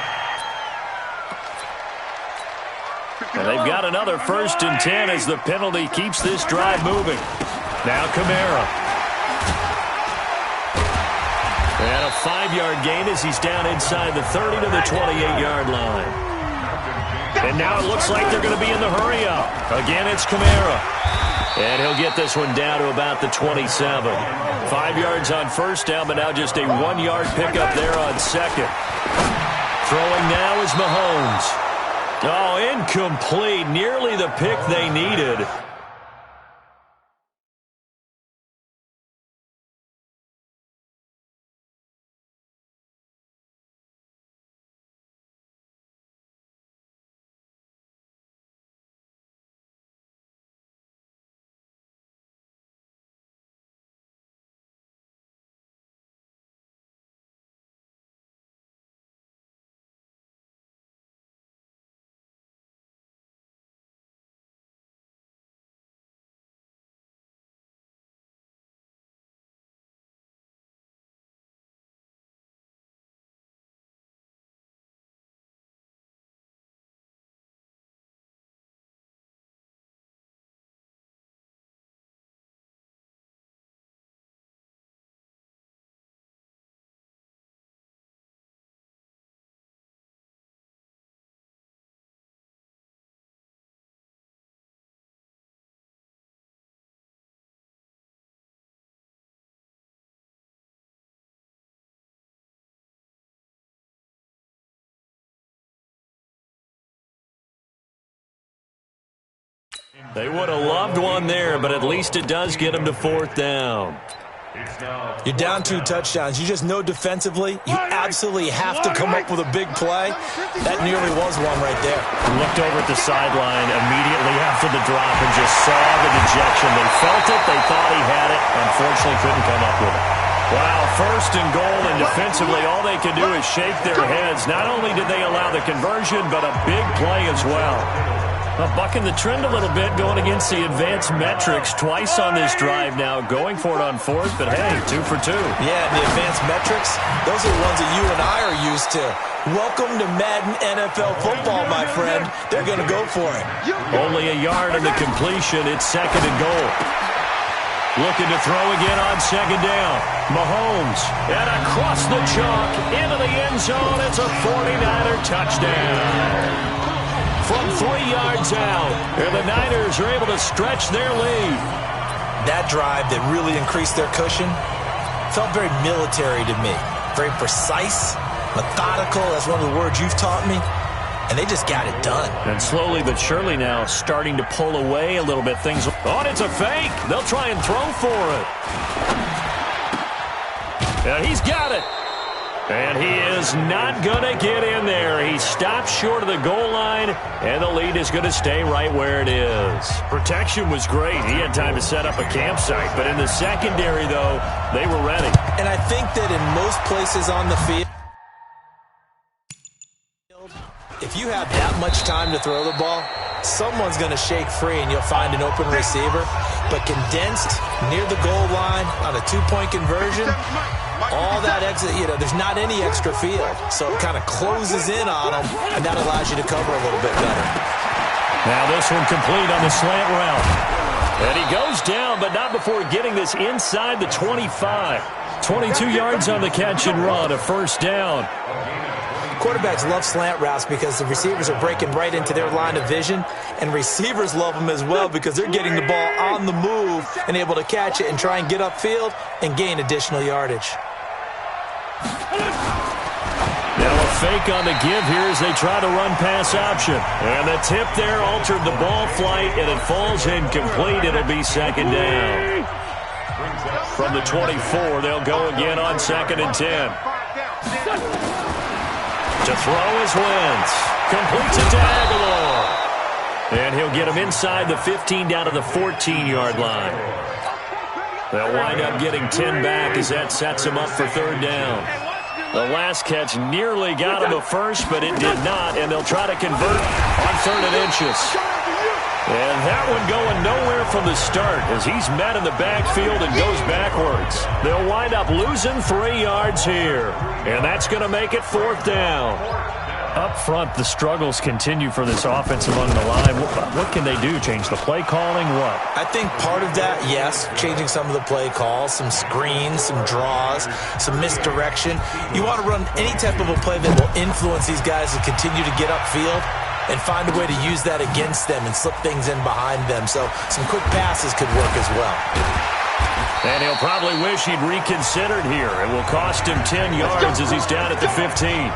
And they've got another 1st and 10 as the penalty keeps this drive moving. Now Kamara. And a 5-yard gain as he's down inside the 30 to the 28-yard line. And now it looks like they're going to be in the hurry-up. Again, it's Kamara. And he'll get this one down to about the 27. 5 yards on 1st down, but now just a 1-yard pickup there on 2nd. Throwing now is Mahomes. Incomplete. Nearly the pick they needed. They would have loved one there, but at least it does get them to 4th down. You're down 2 touchdowns. You just know defensively you absolutely have to come up with a big play. That nearly was one right there. Looked over at the sideline immediately after the drop and just saw the dejection. They felt it. They thought he had it. Unfortunately, couldn't come up with it. Wow, 1st and goal, and defensively all they can do is shake their heads. Not only did they allow the conversion, but a big play as well. Bucking the trend a little bit, going against the advanced metrics twice on this drive now, going for it on 4th, but hey, 2 for 2. Yeah, the advanced metrics, those are the ones that you and I are used to. Welcome to Madden NFL football, my friend. They're going to go for it. Only a yard in the completion. It's 2nd and goal. Looking to throw again on second down. Mahomes, and across the chalk, into the end zone. It's a 49er touchdown. From 3 yards out, and the Niners are able to stretch their lead. That drive that really increased their cushion felt very military to me. Very precise, methodical. That's one of the words you've taught me. And they just got it done. And slowly but surely now starting to pull away a little bit. Things. Oh, it's a fake. They'll try and throw for it. And he's got it. And he is not going to get in there. He stops short of the goal line, and the lead is going to stay right where it is. Protection was great. He had time to set up a campsite. But in the secondary, though, they were ready. And I think that in most places on the field, if you have that much time to throw the ball, someone's going to shake free and you'll find an open receiver. But condensed near the goal line on a two-point conversion, all that exit, there's not any extra field. So it kind of closes in on them, and that allows you to cover a little bit better. Now this one complete on the slant route. And he goes down, but not before getting this inside the 25. 22 yards on the catch and run, a first down. Quarterbacks love slant routes because the receivers are breaking right into their line of vision, and receivers love them as well because they're getting the ball on the move and able to catch it and try and get upfield and gain additional yardage. Now a fake on the give here as they try to run pass option. And the tip there altered the ball flight, and it falls incomplete. It'll be second down. From the 24, they'll go again on 2nd and 10. To throw is Wentz. Completes it to Aguilar. And he'll get him inside the 15 down to the 14-yard line. They'll wind up getting 10 back as that sets him up for third down. The last catch nearly got him a first, but it did not, and they'll try to convert on 3rd and inches. And that one going nowhere from the start as he's met in the backfield and goes backwards. They'll wind up losing 3 yards here, and that's going to make it 4th down. Up front, the struggles continue for this offense among the line. What can they do? Change the play calling? What? I think part of that, yes, changing some of the play calls, some screens, some draws, some misdirection. You want to run any type of a play that will influence these guys to continue to get upfield and find a way to use that against them and slip things in behind them. So some quick passes could work as well. And he'll probably wish he'd reconsidered here. It will cost him 10 yards as he's down at the 15.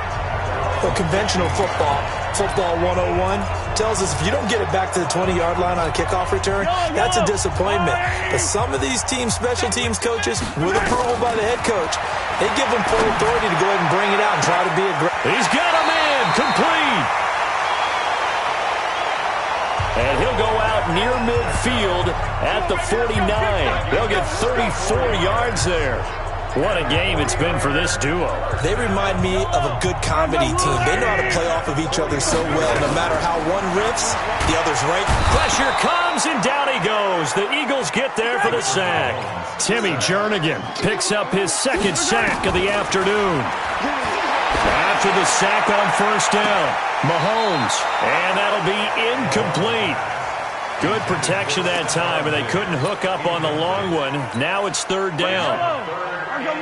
Well, conventional football 101, tells us if you don't get it back to the 20-yard line on a kickoff return, that's a disappointment. But some of these teams, special teams coaches, with approval by the head coach, they give them full authority to go ahead and bring it out and try to be aggressive. He's got a man, complete. And he'll go out near midfield at the 49. They'll get 34 yards there. What a game it's been for this duo. They remind me of a good comedy team. They know how to play off of each other so well. No matter how one riffs, the other's right. Pressure comes, and down he goes. The Eagles get there for the sack. Timmy Jernigan picks up his 2nd sack of the afternoon. After the sack on first down, Mahomes, and that'll be incomplete. Good protection that time, and they couldn't hook up on the long one. Now it's 3rd down.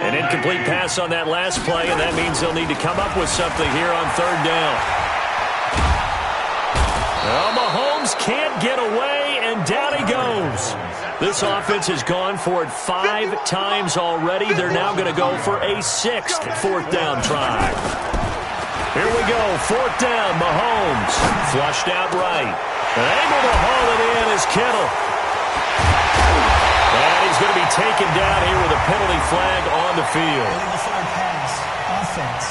An incomplete pass on that last play, and that means they'll need to come up with something here on 3rd down. Well, Mahomes can't get away, and down he goes. This offense has gone for it 5 times already. They're now going to go for a 6th 4th down try. Here we go, 4th down, Mahomes. Flushed out right. And able to haul it in is Kittle. And he's going to be taken down here with a penalty flag on the field. Illegal forward pass. Offense.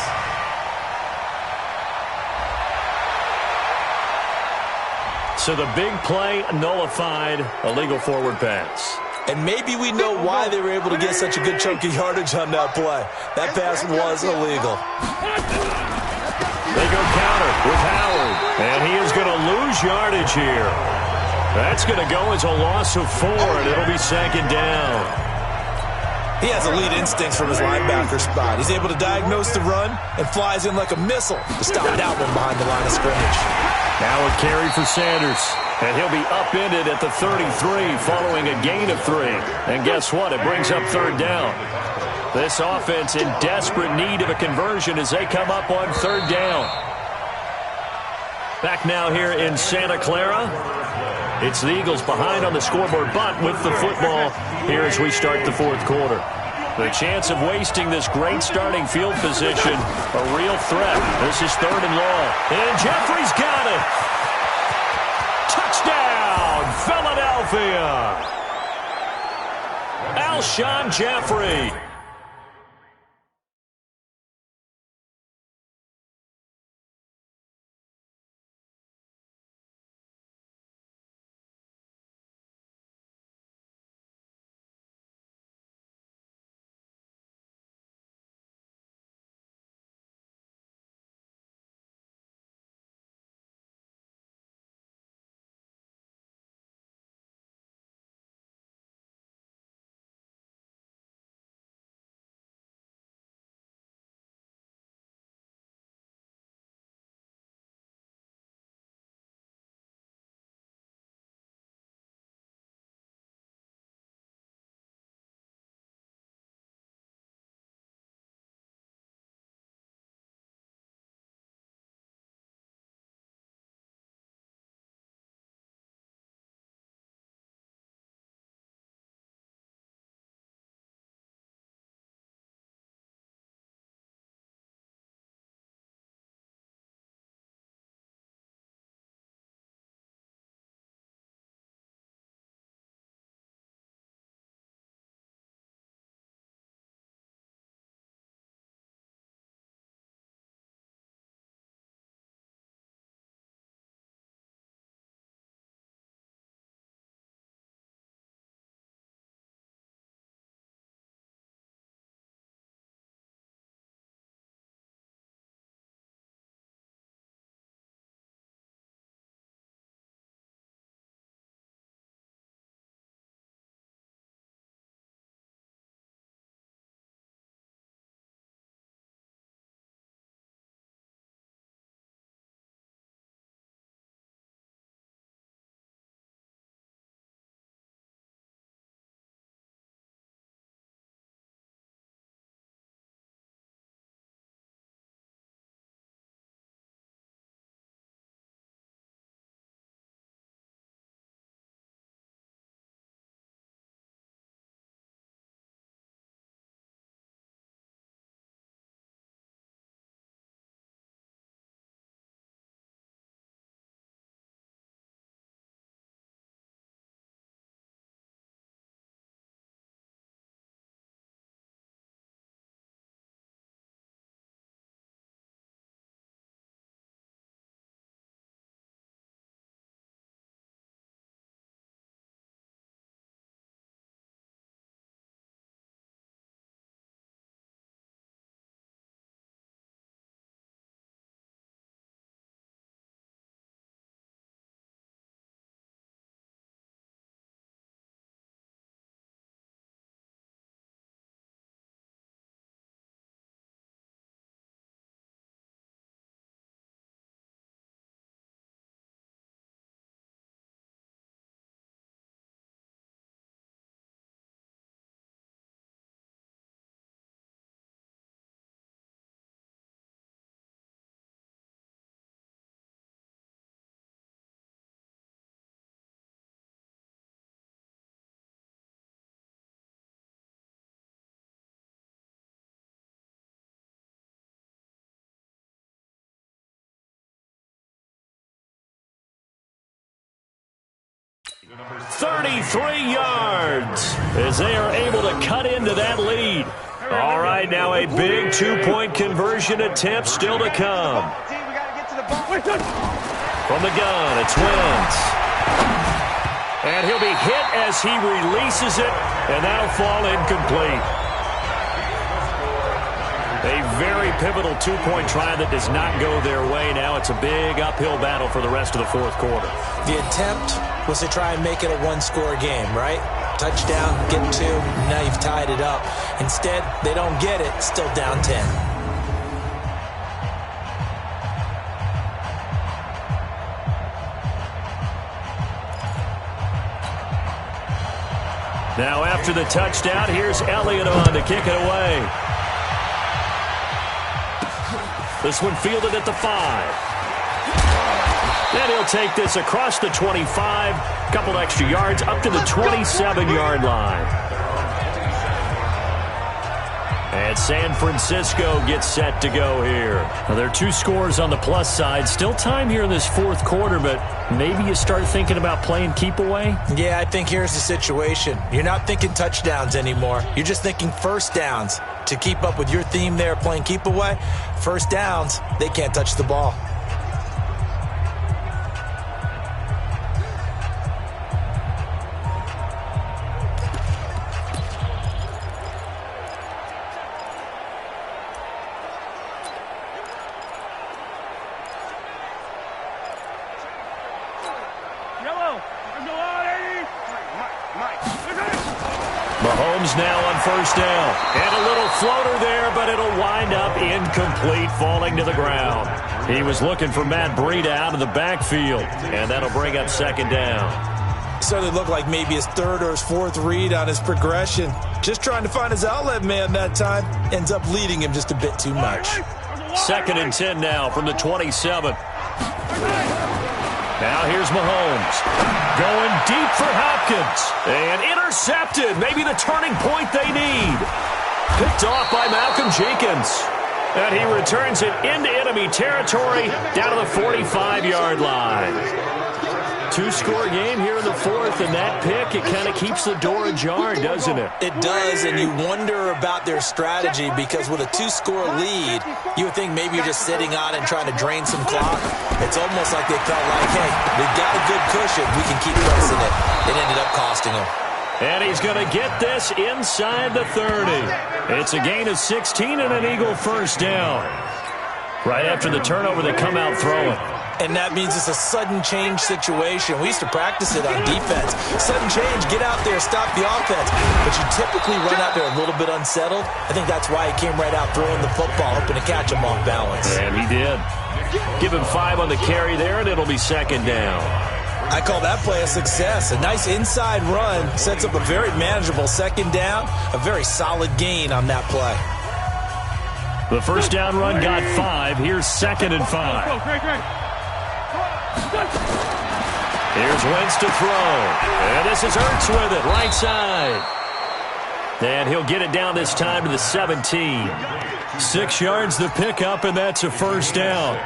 So the big play nullified, illegal forward pass. And maybe we know why they were able to get such a good chunk of yardage on that play. That pass was illegal. They go counter with Howard, and he is going to lose yardage here. That's going to go as a loss of 4, and it'll be 2nd down. He has elite instincts from his linebacker spot. He's able to diagnose the run and flies in like a missile to stop that one behind the line of scrimmage. Now a carry for Sanders. And he'll be upended at the 33 following a gain of 3. And guess what? It brings up third down. This offense in desperate need of a conversion as they come up on third down. Back now here in Santa Clara. It's the Eagles behind on the scoreboard, but with the football here as we start the fourth quarter. The chance of wasting this great starting field position, a real threat. This is third and long. And Jeffrey's got it. Touchdown, Philadelphia. Alshon Jeffrey. Number 33 yards as they are able to cut into that lead. All right, now a big two-point conversion attempt still to come. From the gun, it's Wentz. And he'll be hit as he releases it, and that'll fall incomplete. A very pivotal two-point try that does not go their way. Now it's a big uphill battle for the rest of the fourth quarter. The attempt was to try and make it a one-score game, right? touchdown, get 2, and now you've tied it up. Instead, they don't get it, still down 10. Now after the touchdown, here's Elliott on to kick it away. This one fielded at the 5. And he'll take this across the 25, couple extra yards up to the 27-yard line. And San Francisco gets set to go here. Now, there are 2 scores on the plus side. Still time here in this fourth quarter, but maybe you start thinking about playing keep away? Yeah, I think here's the situation. You're not thinking touchdowns anymore. You're just thinking first downs. To keep up with your theme there, playing keep away, first downs, they can't touch the ball. Mahomes now on first down. And a little floater there, but it'll wind up incomplete, falling to the ground. He was looking for Matt Breida out of the backfield, and that'll bring up second down. Certainly looked like maybe his 3rd or his 4th read on his progression. Just trying to find his outlet man that time. Ends up leading him just a bit too much. 2nd and 10 now from the 27. Now here's Mahomes. Going deep for Hopkins. And intercepted. Maybe the turning point they need. Picked off by Malcolm Jenkins. And he returns it into enemy territory down to the 45-yard line. 2-score game here in the 4th, and that pick, it kind of keeps the door ajar, doesn't it? It does, and you wonder about their strategy because with a 2-score lead, you would think maybe you're just sitting on it and trying to drain some clock. It's almost like they felt like, hey, we've got a good cushion. We can keep pressing it. It ended up costing them. And he's going to get this inside the 30. It's a gain of 16 and an Eagle first down. Right after the turnover, they come out throwing. And that means it's a sudden change situation. We used to practice it on defense. Sudden change, get out there, stop the offense. But you typically run out there a little bit unsettled. I think that's why he came right out throwing the football, hoping to catch him off balance. And he did. Give him 5 on the carry there, and it'll be second down. I call that play a success. A nice inside run sets up a very manageable second down. A very solid gain on that play. The first down run got 5. Here's 2nd and 5. Here's Wentz to throw. And this is Ertz with it, right side. And he'll get it down this time to the 17. 6 yards the pickup, and that's a first down.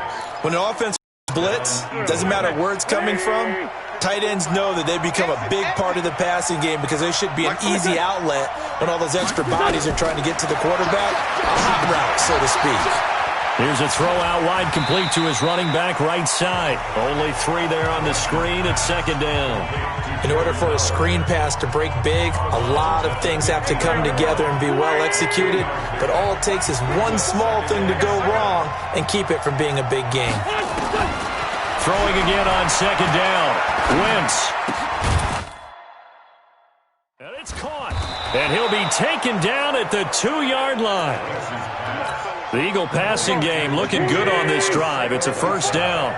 When an offense blitz, doesn't matter where it's coming from, tight ends know that they become a big part of the passing game because they should be an easy outlet when all those extra bodies are trying to get to the quarterback. A hot route, so to speak. Here's a throw out wide, complete to his running back right side. Only 3 there on the screen at second down. In order for a screen pass to break big, a lot of things have to come together and be well executed, but all it takes is one small thing to go wrong and keep it from being a big game. Throwing again on second down. Wentz. And it's caught. And he'll be taken down at the 2-yard line. The Eagle passing game looking good on this drive. It's a first down.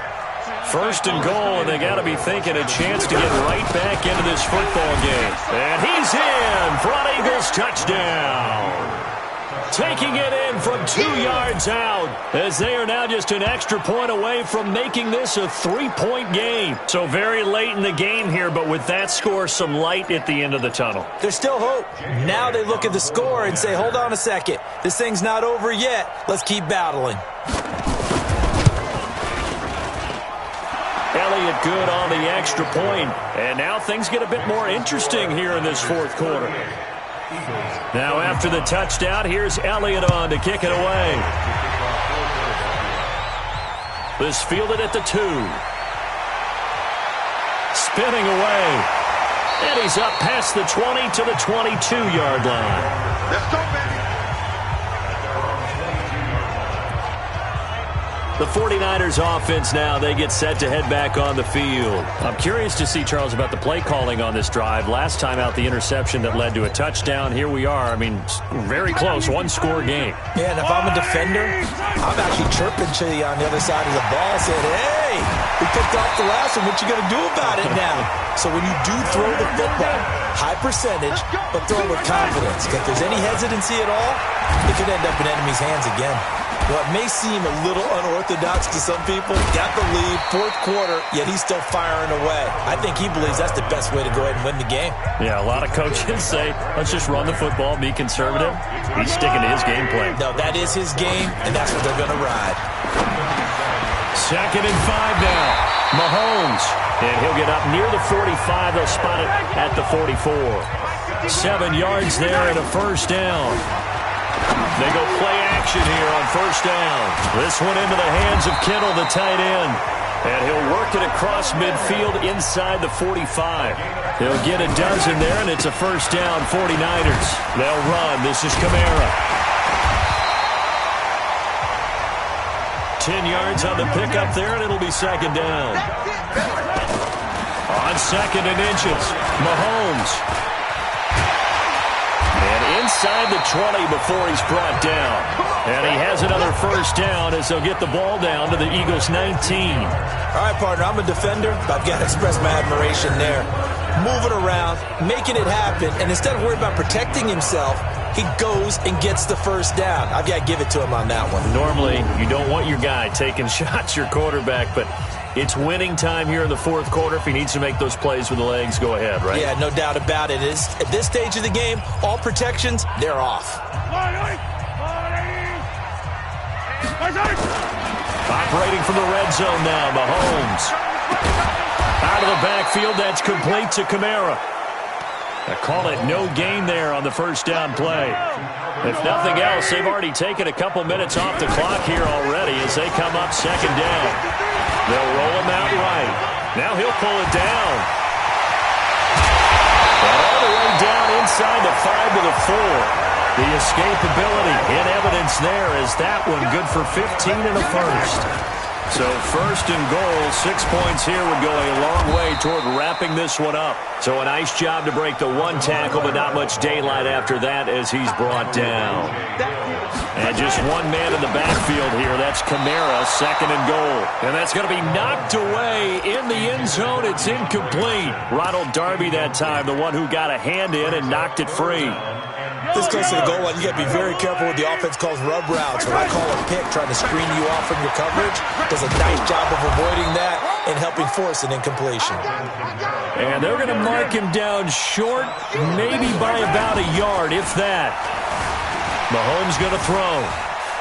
1st and goal, and they got to be thinking a chance to get right back into this football game. And he's in for an Eagles touchdown. Taking it in from 2 yards out, as they are now just an extra point away from making this a 3-point game. So very late in the game here, but with that score, some light at the end of the tunnel. There's still hope. Now they look at the score and say, hold on a second. This thing's not over yet. Let's keep battling. Elliott good on the extra point. And now things get a bit more interesting here in this 4th quarter. Now after the touchdown, here's Elliott on to kick it away. This fielded at the 2. Spinning away. And he's up past the 20 to the 22-yard line. Let's go, baby. The 49ers offense now, they get set to head back on the field. I'm curious to see, Charles, about the play calling on this drive. Last time out, the interception that led to a touchdown. Here we are. I mean, very close, one-score game. Yeah, and if I'm a defender, I'm actually chirping to you on the other side of the ball, saying, hey, we picked off the last one. What you going to do about it now? So when you do throw the football, high percentage, but throw it with confidence. If there's any hesitancy at all, it could end up in enemy's hands again. Well, it may seem a little unorthodox to some people. Got the lead, fourth quarter, yet he's still firing away. I think he believes that's the best way to go ahead and win the game. Yeah, a lot of coaches say, let's just run the football, be conservative. He's sticking to his game plan. No, that is his game, and that's what they're going to ride. 2nd and 5 now. Mahomes. And he'll get up near the 45. They'll spot it at the 44. 7 yards there and a first down. They go play action here on first down. This one into the hands of Kittle, the tight end. And he'll work it across midfield inside the 45. He'll get a dozen there, and it's a first down, 49ers. They'll run. This is Kamara. 10 yards on the pickup there, and it'll be second down. On 2nd and inches, Mahomes. And inside the 20 before he's brought down. And he has another first down as they'll get the ball down to the Eagles' 19. All right, partner, I'm a defender, but I've got to express my admiration there. Moving around, making it happen, and instead of worrying about protecting himself, he goes and gets the first down. I've got to give it to him on that one. Normally, you don't want your guy taking shots, your quarterback, but it's winning time here in the fourth quarter. If he needs to make those plays with the legs, go ahead, right? Yeah, no doubt about it. At this stage of the game, all protections, they're off. Operating from the red zone now, Mahomes. Out of the backfield, that's complete to Kamara. I call it no gain there on the first down play. If nothing else, they've already taken a couple minutes off the clock here already as they come up second down. They'll roll him out right. Now he'll pull it down. And all the way down inside the 5 to the 4. The escapability in evidence there is that one good for 15 and a first. So first and goal, 6 points here would go a long way toward wrapping this one up. So a nice job to break the one tackle, but not much daylight after that as he's brought down. And just one man in the backfield here. That's Kamara, 2nd and goal. And that's going to be knocked away in the end zone. It's incomplete. Ronald Darby that time, the one who got a hand in and knocked it free. This goes to the goal line. You got to be very careful with the offense calls rub routes. When I call a pick, trying to screen you off from your coverage, does a nice job of avoiding that and helping force an incompletion. And they're going to mark him down short, maybe by about a yard, if that. Mahomes going to throw.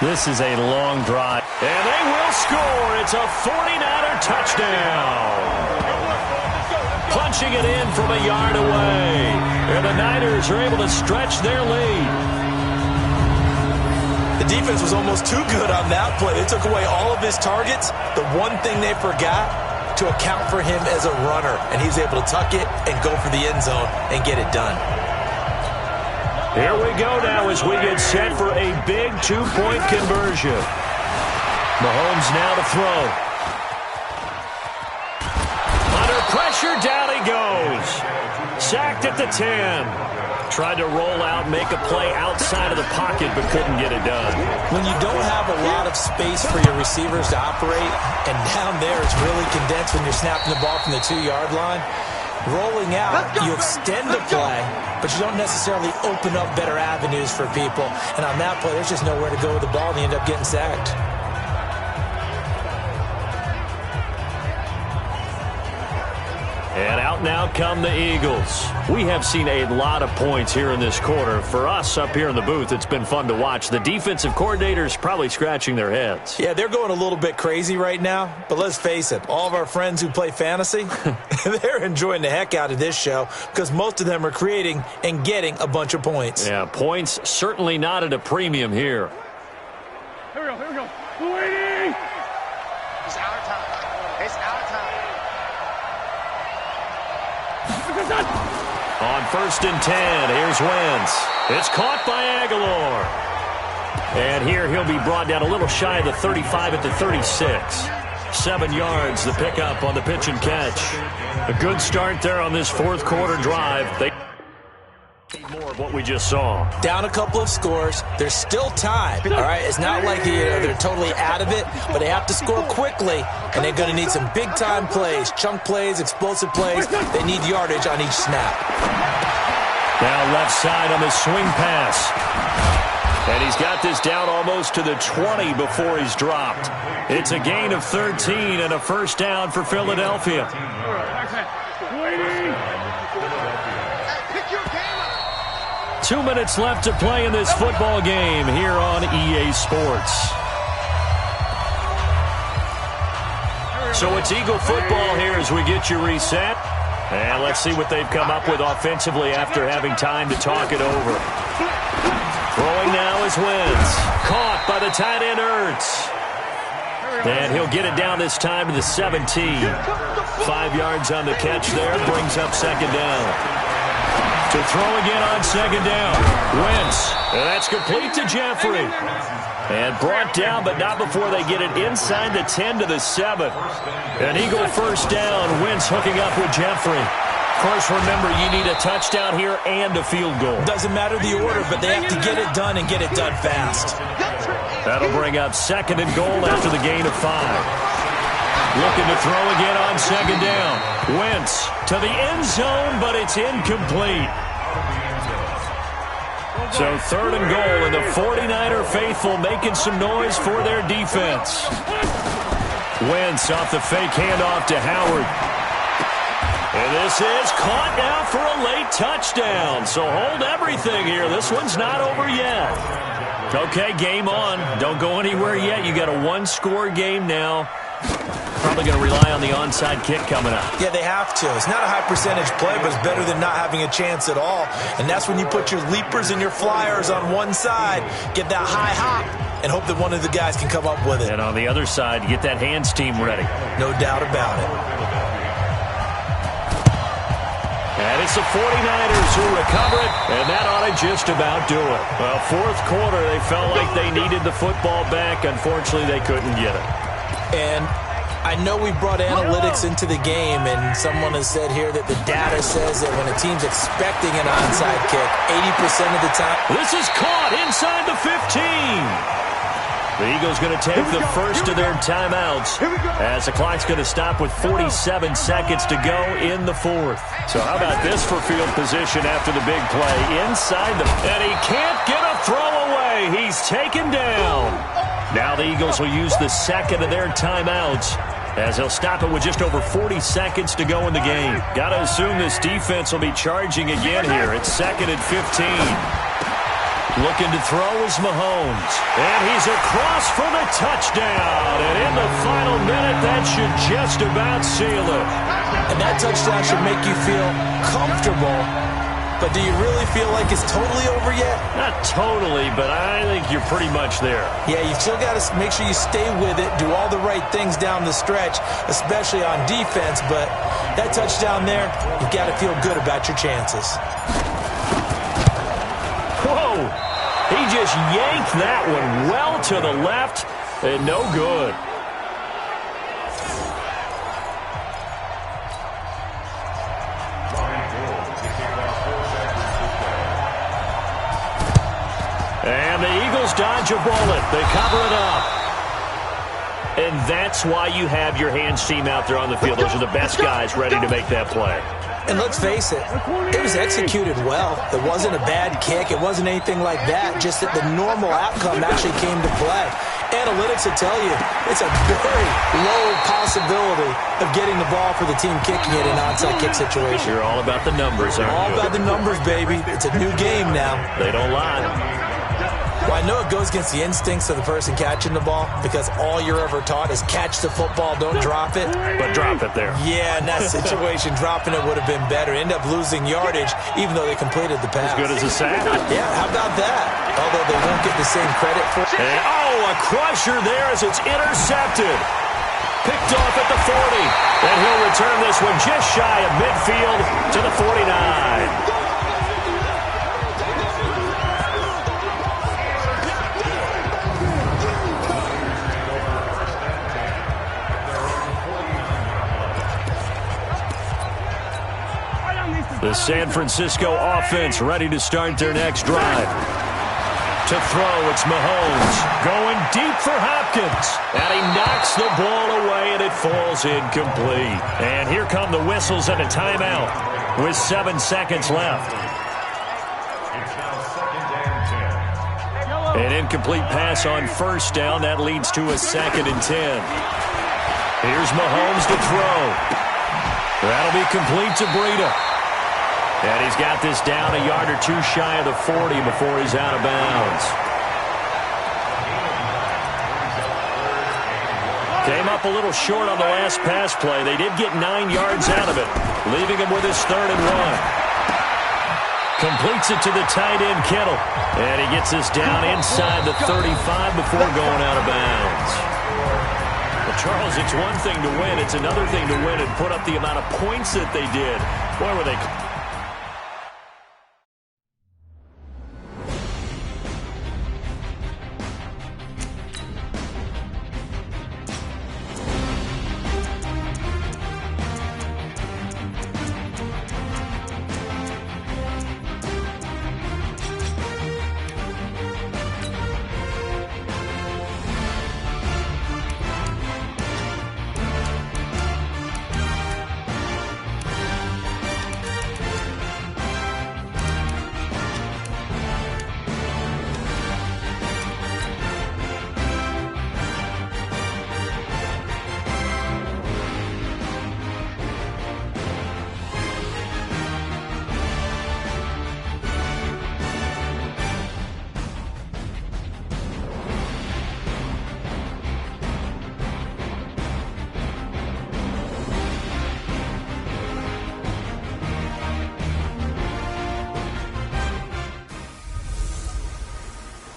This is a long drive. And they will score. It's a 49er touchdown. Punching it in from a yard away. And the Niners are able to stretch their lead. The defense was almost too good on that play. They took away all of his targets. The one thing they forgot, to account for him as a runner. And he was able to tuck it and go for the end zone and get it done. Here we go now as we get set for a big 2-point conversion. Mahomes now to throw. Under pressure, down he goes. Sacked at the 10. Tried to roll out, make a play outside of the pocket, but couldn't get it done. When you don't have a lot of space for your receivers to operate, and down there it's really condensed when you're snapping the ball from the 2-yard line, rolling out, you extend the play, but you don't necessarily open up better avenues for people. And on that play, there's just nowhere to go with the ball, and you end up getting sacked. And out now come the Eagles. We have seen a lot of points here in this quarter. For us up here in the booth, it's been fun to watch. The defensive coordinators probably scratching their heads. Yeah, they're going a little bit crazy right now. But let's face it, all of our friends who play fantasy, they're enjoying the heck out of this show because most of them are creating and getting a bunch of points. Yeah, points certainly not at a premium here. Here we go. Waiting. It's our time. It's our time. On 1st and 10, here's Wentz. It's caught by Aguilar. And here he'll be brought down a little shy of the 35 at the 36. 7 yards, the pickup on the pitch and catch. A good start there on this fourth quarter drive. They need more of what we just saw. Down a couple of scores. There's still time. All right, it's not like they're totally out of it, but they have to score quickly, and they're going to need some big-time plays, chunk plays, explosive plays. They need yardage on each snap. Now left side on the swing pass. And he's got this down almost to the 20 before he's dropped. It's a gain of 13 and a first down for Philadelphia. 2 minutes left to play in this football game here on EA Sports. So it's Eagle football here as we get you reset. And let's see what they've come up with offensively after having time to talk it over. Throwing now is Wentz. Caught by the tight end Ertz. And he'll get it down this time to the 17. 5 yards on the catch there. Brings up second down. To throw again on second down. Wentz. And that's complete to Jeffrey. And brought down, but not before they get it inside the 10 to the 7. An Eagle first down. Wentz hooking up with Jeffrey. Of course, remember, you need a touchdown here and a field goal. Doesn't matter the order, but they have to get it done and get it done fast. That'll bring up second and goal after the gain of 5. Looking to throw again on second down. Wentz to the end zone, but it's incomplete. So third and goal, and the 49er faithful making some noise for their defense. Wentz off the fake handoff to Howard. And this is caught now for a late touchdown. So hold everything here. This one's not over yet. Okay, game on. Don't go anywhere yet. You got a one-score game now. Probably going to rely on the onside kick coming up. Yeah, they have to. It's not a high percentage play, but it's better than not having a chance at all. And that's when you put your leapers and your flyers on one side, get that high hop, and hope that one of the guys can come up with it. And on the other side, get that hands team ready. No doubt about it. And it's the 49ers who recover it, and that ought to just about do it. Well, fourth quarter, they felt like they needed the football back. Unfortunately, they couldn't get it. And I know we brought analytics into the game, and someone has said here that the data says that when a team's expecting an onside kick, 80% of the time... This is caught inside the 15. The Eagles going to take the first of their timeouts as the clock's going to stop with 47 seconds to go in the fourth. So how about this for field position after the big play? Inside the... And he can't get a throw away. He's taken down. Now the Eagles will use the second of their timeouts as they'll stop it with just over 40 seconds to go in the game. Got to assume this defense will be charging again here. It's second and 15. Looking to throw is Mahomes. And he's across for the touchdown. And in the final minute, that should just about seal it. And that touchdown should make you feel comfortable. But do you really feel like it's totally over yet? Not totally, but I think you're pretty much there. Yeah, you still got to make sure you stay with it, do all the right things down the stretch, especially on defense. But that touchdown there, you've got to feel good about your chances. Whoa! He just yanked that one well to the left, and no good. And the Eagles dodge a bullet. They cover it up. And that's why you have your hands team out there on the field. Those are the best guys ready to make that play. And let's face it, it was executed well. It wasn't a bad kick. It wasn't anything like that. Just that the normal outcome actually came to play. Analytics will tell you it's a very low possibility of getting the ball for the team kicking it in an onside kick situation. You're all about the numbers, aren't you? All about the numbers, baby. It's a new game now. They don't lie. Well, I know it goes against the instincts of the person catching the ball because all you're ever taught is catch the football, don't drop it. But drop it there. Yeah, in that situation, dropping it would have been better. End up losing yardage even though they completed the pass. As good as a sack. Yeah, how about that? Although they won't get the same credit for it. And, a crusher there as it's intercepted. Picked off at the 40. And he'll return this one just shy of midfield to the 49. The San Francisco offense ready to start their next drive. To throw, it's Mahomes. Going deep for Hopkins. And he knocks the ball away, and it falls incomplete. And here come the whistles and a timeout with 7 seconds left. An incomplete pass on first down. That leads to a 2nd and 10. Here's Mahomes to throw. That'll be complete to Breida. And he's got this down a yard or two shy of the 40 before he's out of bounds. Came up a little short on the last pass play. They did get 9 yards out of it, leaving him with his 3rd and 1. Completes it to the tight end, Kittle. And he gets this down inside the 35 before going out of bounds. Well, Charles, it's one thing to win. It's another thing to win and put up the amount of points that they did. Boy, were they...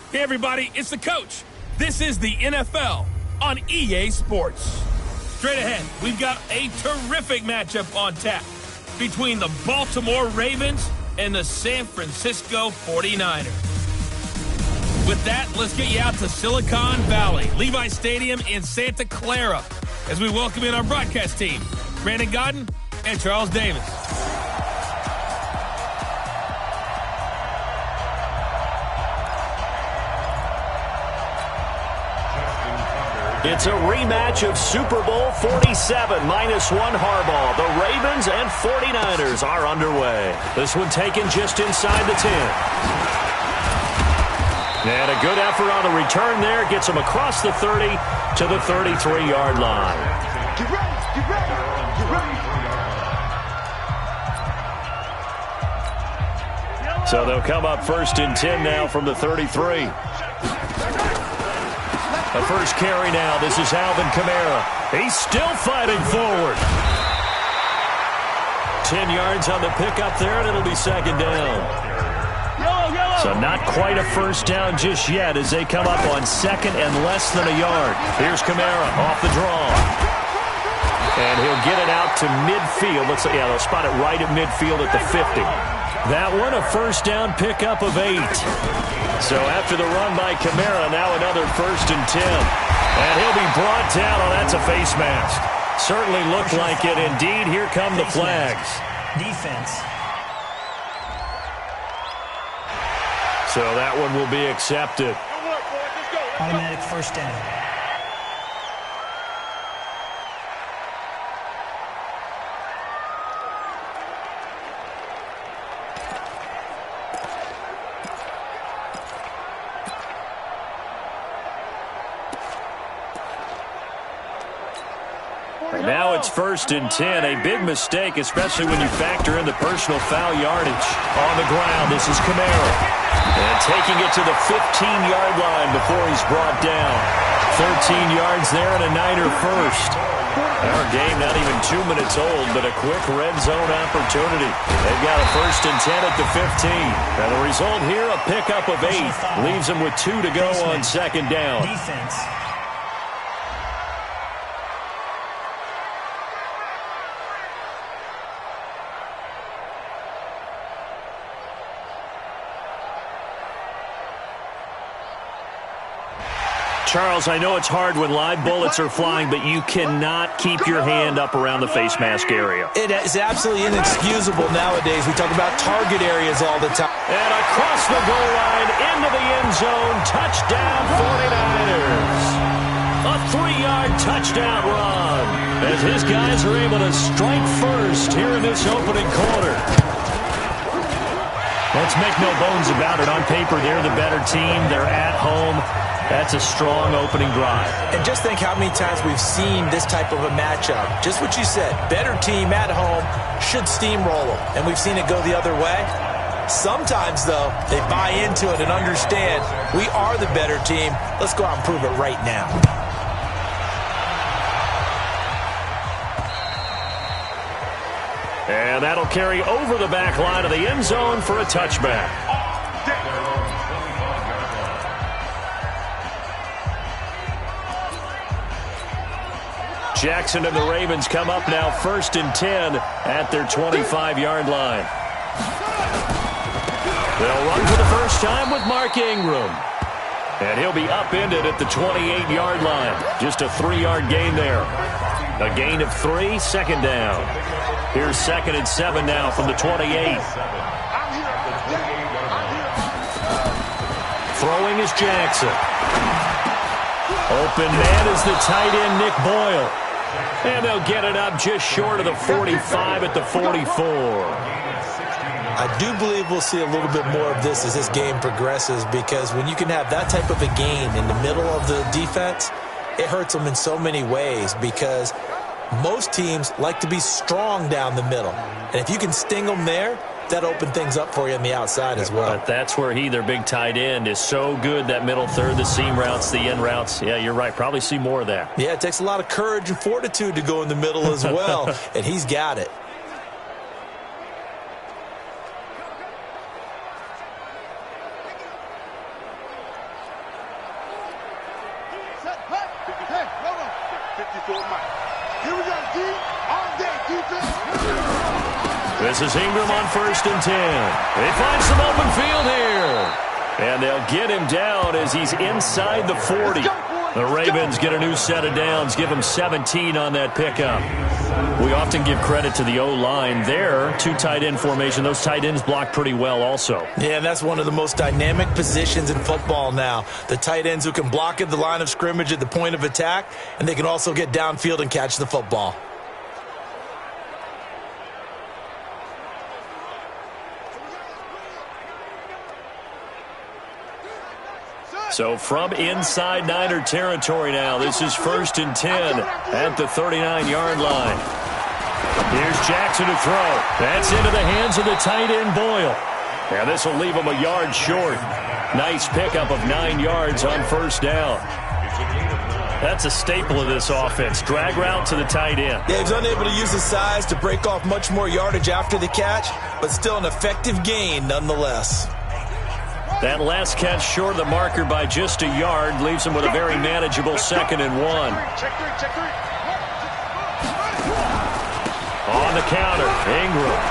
Hey, everybody, it's the coach. This is the NFL on EA Sports. Straight ahead, we've got a terrific matchup on tap between the Baltimore Ravens and the San Francisco 49ers. With that, let's get you out to Silicon Valley, Levi Stadium in Santa Clara, as we welcome in our broadcast team, Brandon Godden and Charles Davis. It's a rematch of Super Bowl 47, -1 Harbaugh. The Ravens and 49ers are underway. This one taken just inside the 10. And a good effort on the return there. Gets him across the 30 to the 33-yard line. Get ready, get ready, get ready. So they'll come up 1st and 10 now from the 33. The first carry now. This is Alvin Kamara. He's still fighting forward. 10 yards on the pickup there, and it'll be 2nd down. So not quite a first down just yet as they come up on 2nd and less than a yard. Here's Kamara off the draw. And he'll get it out to midfield. Looks like, yeah, they'll spot it right at midfield at the 50. That one, a first down pickup of 8. So after the run by Kamara, now another 1st and 10. And he'll be brought down. Oh, that's a face mask. Certainly looked like it. Indeed, here come the flags. Defense. So that one will be accepted. Automatic first down. Now it's 1st and 10. A big mistake, especially when you factor in the personal foul yardage. On the ground, this is Kamara. And taking it to the 15-yard line before he's brought down. 13 yards there and a Niner first. Our game not even 2 minutes old, but a quick red zone opportunity. They've got a 1st and 10 at the 15. And the result here, a pickup of 8. Leaves them with 2 to go on 2nd down. Defense. Charles, I know it's hard when live bullets are flying, but you cannot keep your hand up around the face mask area. It is absolutely inexcusable nowadays. We talk about target areas all the time. And across the goal line, into the end zone, touchdown 49ers. A 3-yard touchdown run as his guys are able to strike first here in this opening quarter. Let's make no bones about it. On paper, they're the better team. They're at home. That's a strong opening drive. And just think how many times we've seen this type of a matchup. Just what you said, better team at home should steamroll them. And we've seen it go the other way. Sometimes, though, they buy into it and understand we are the better team. Let's go out and prove it right now. And that'll carry over the back line of the end zone for a touchback. Jackson and the Ravens come up now 1st and 10 at their 25-yard line. They'll run for the first time with Mark Ingram. And he'll be upended at the 28-yard line. Just a 3-yard gain there. A gain of 3, second down. Here's 2nd and 7 now from the 28. Throwing is Jackson. Open man is the tight end, Nick Boyle. And they'll get it up just short of the 45 at the 44. I do believe we'll see a little bit more of this as this game progresses, because when you can have that type of a gain in the middle of the defense, it hurts them in so many ways, because most teams like to be strong down the middle. And if you can sting them there, that open things up for you on the outside as well. But that's where their big tight end, is so good. That middle third, the seam routes, the end routes. Yeah, you're right. Probably see more of that. Yeah, it takes a lot of courage and fortitude to go in the middle as well, and he's got it. This is Ingram on 1st and 10. They find some open field here. And they'll get him down as he's inside the 40. The Ravens get a new set of downs, give him 17 on that pickup. We often give credit to the O-line there. 2 tight end formation. Those tight ends block pretty well also. Yeah, and that's one of the most dynamic positions in football now. The tight ends who can block at the line of scrimmage at the point of attack, and they can also get downfield and catch the football. So from inside Niner territory now, this is 1st and 10 at the 39-yard line. Here's Jackson to throw. That's into the hands of the tight end, Boyle. And this will leave him a yard short. Nice pickup of 9 yards on 1st down. That's a staple of this offense. Drag route to the tight end. Yeah, he's unable to use his size to break off much more yardage after the catch, but still an effective gain nonetheless. That last catch short of the marker by just a yard leaves him with a very manageable 2nd and 1. On the counter, Ingram.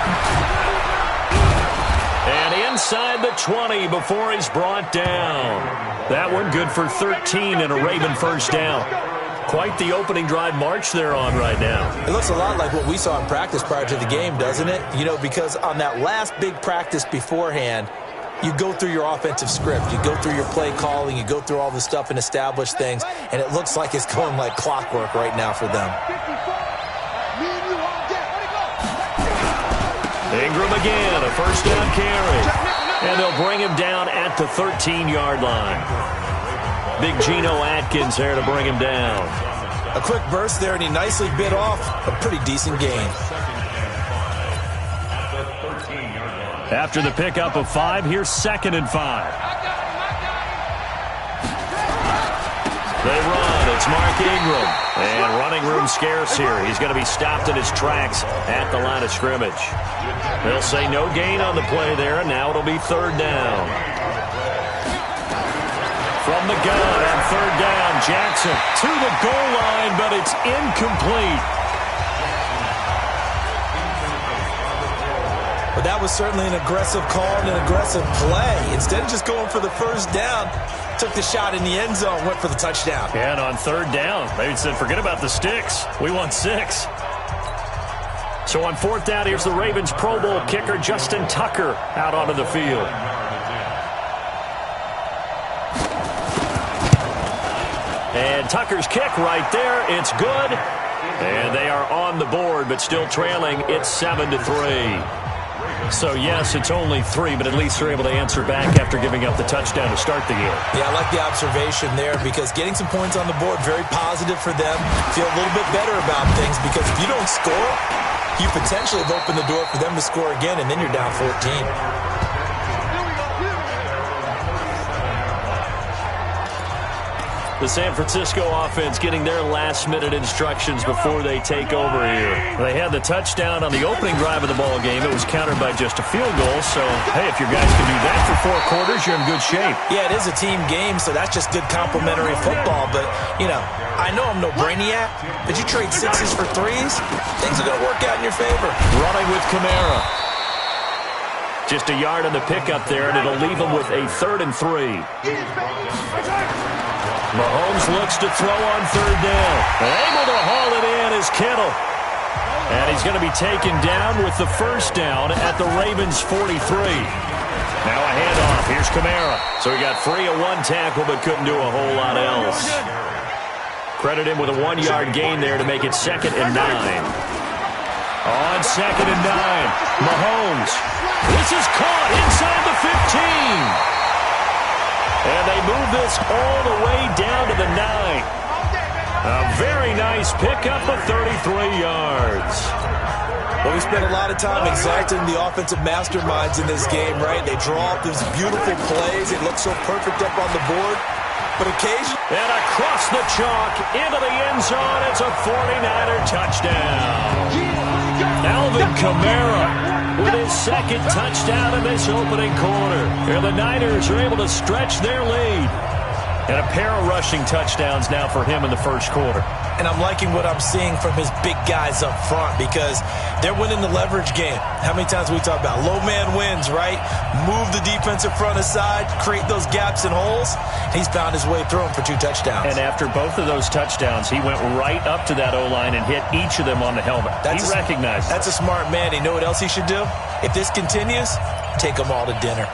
And inside the 20 before he's brought down. That one good for 13 and a Raven 1st down. Quite the opening drive march they're on right now. It looks a lot like what we saw in practice prior to the game, doesn't it? You know, because on that last big practice beforehand, you go through your offensive script, you go through your play calling, you go through all the stuff and establish things, and it looks like it's going like clockwork right now for them. Ingram again, a 1st down carry. And they'll bring him down at the 13-yard line. Big Geno Atkins there to bring him down. A quick burst there, and he nicely bit off a pretty decent gain. After the pickup of 5, here's 2nd and 5. They run. It's Mark Ingram. And running room scarce here. He's going to be stopped in his tracks at the line of scrimmage. They'll say no gain on the play there, and now it'll be 3rd down. From the gun on 3rd down, Jackson to the goal line, but it's incomplete. But that was certainly an aggressive call and an aggressive play. Instead of just going for the 1st down, took the shot in the end zone, went for the touchdown. And on third down, they said, forget about the sticks. We want 6. So on fourth down, here's the Ravens Pro Bowl kicker, Justin Tucker, out onto the field. And Tucker's kick right there. It's good. And they are on the board, but still trailing. It's 7-3. So, yes, it's only 3, but at least they're able to answer back after giving up the touchdown to start the game. Yeah, I like the observation there because getting some points on the board, very positive for them. Feel a little bit better about things because if you don't score, you potentially have opened the door for them to score again, and then you're down 14. The San Francisco offense getting their last-minute instructions before they take over here. They had the touchdown on the opening drive of the ball game. It was countered by just a field goal. So, hey, if your guys can do that for 4 quarters, you're in good shape. Yeah, it is a team game, so that's just good complimentary football. But, you know, I know I'm no brainiac, but you trade 6s for 3s, things are going to work out in your favor. Running with Kamara. Just a yard on the pickup there, and it'll leave them with a 3rd and 3. Mahomes looks to throw on third down. And able to haul it in is Kittle. And he's going to be taken down with the first down at the Ravens' 43. Now a handoff. Here's Kamara. So he got free of 1 tackle but couldn't do a whole lot else. Credit him with a 1-yard gain there to make it 2nd and 9. On 2nd and 9, Mahomes. This is caught inside the 15. And they move this all the way down to the 9. A very nice pickup of 33 yards. Well, we spent a lot of time exacting the offensive masterminds in this game, right? They draw up these beautiful plays. It looks so perfect up on the board. But occasionally... And across the chalk into the end zone, it's a 49er touchdown. Alvin Kamara with his 2nd touchdown in this opening quarter. And the Niners are able to stretch their lead. And a pair of rushing touchdowns now for him in the first quarter. And I'm liking what I'm seeing from his big guys up front because they're winning the leverage game. How many times we talk about low man wins, right? Move the defensive front aside, create those gaps and holes. He's found his way through them for 2 touchdowns. And after both of those touchdowns, he went right up to that O-line and hit each of them on the helmet. He recognized that's a smart man. You know what else he should do? If this continues, take them all to dinner.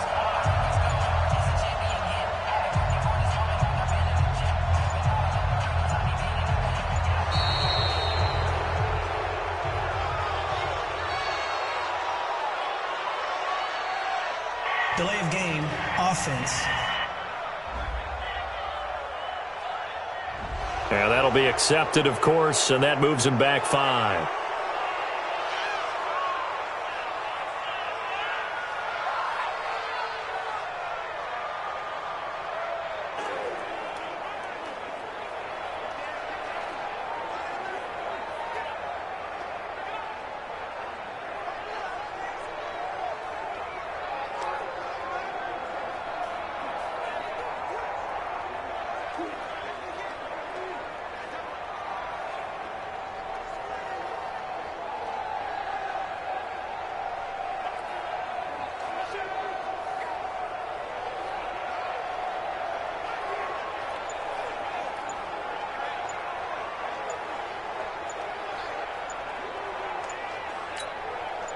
Delay of game, offense. Yeah, that'll be accepted, of course, and that moves him back 5.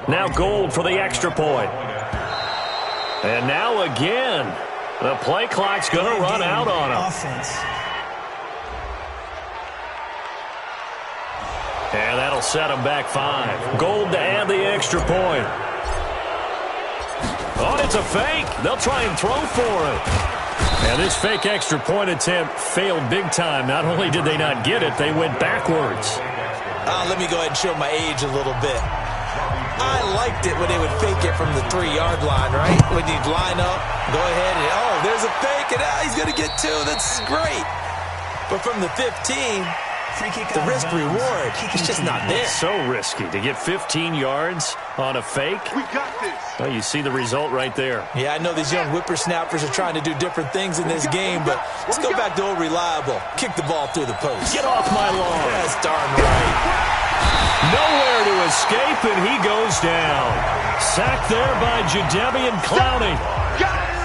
Now Gold for the extra point. And now again, the play clock's going to run out on him. Offense. And that'll set him back 5. Gold to add the extra point. Oh, it's a fake. They'll try and throw for it. And this fake extra point attempt failed big time. Not only did they not get it, they went backwards. Let me go ahead and show my age a little bit. I liked it when they would fake it from the 3-yard line, right? When you'd line up, go ahead and, oh, there's a fake, and he's going to get 2. That's great. But from the 15, the risk-reward is just not there. So risky to get 15 yards on a fake. We got this. Well, you see the result right there. Yeah, I know these young whippersnappers are trying to do different things in this game, but let's go back to old reliable. Kick the ball through the post. Get off my lawn. That's darn right. Nowhere to escape, and he goes down. Sacked there by Jadeveon Clowney.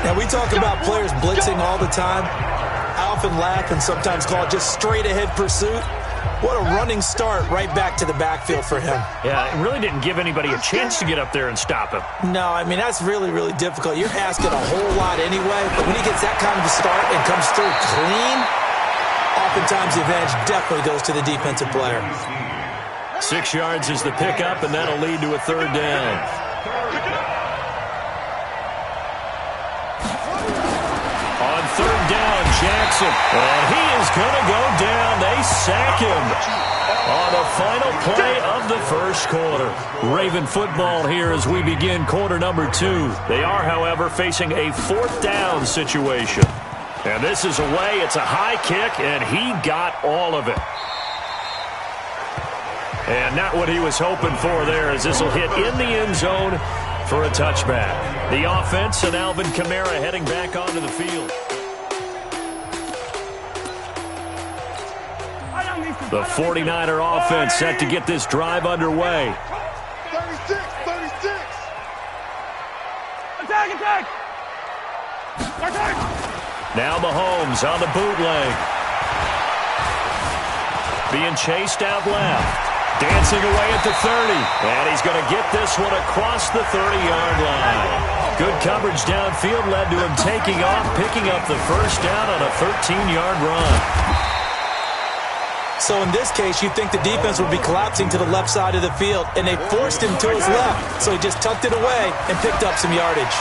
Now, we talk about players blitzing all the time. I often laugh and sometimes call it just straight-ahead pursuit. What a running start right back to the backfield for him. Yeah, it really didn't give anybody a chance to get up there and stop him. No, I mean, that's really, really difficult. You're asking a whole lot anyway, but when he gets that kind of a start and comes through clean, oftentimes the advantage definitely goes to the defensive player. 6 yards is the pickup, and that'll lead to a third down. On third down, Jackson. And he is going to go down. They sack him on the final play of the first quarter. Raven football here as we begin quarter number 2. They are, however, facing a fourth down situation. And this is away. It's a high kick, and he got all of it. And not what he was hoping for there, as this will hit in the end zone for a touchback. The offense and Alvin Kamara heading back onto the field. The 49er offense set to get this drive underway. 36. Attack. Now Mahomes on the bootleg. Being chased out left. Dancing away at the 30. And he's going to get this one across the 30-yard line. Good coverage downfield led to him taking off, picking up the first down on a 13-yard run. So in this case, you'd think the defense would be collapsing to the left side of the field, and they forced him to his left. So he just tucked it away and picked up some yardage.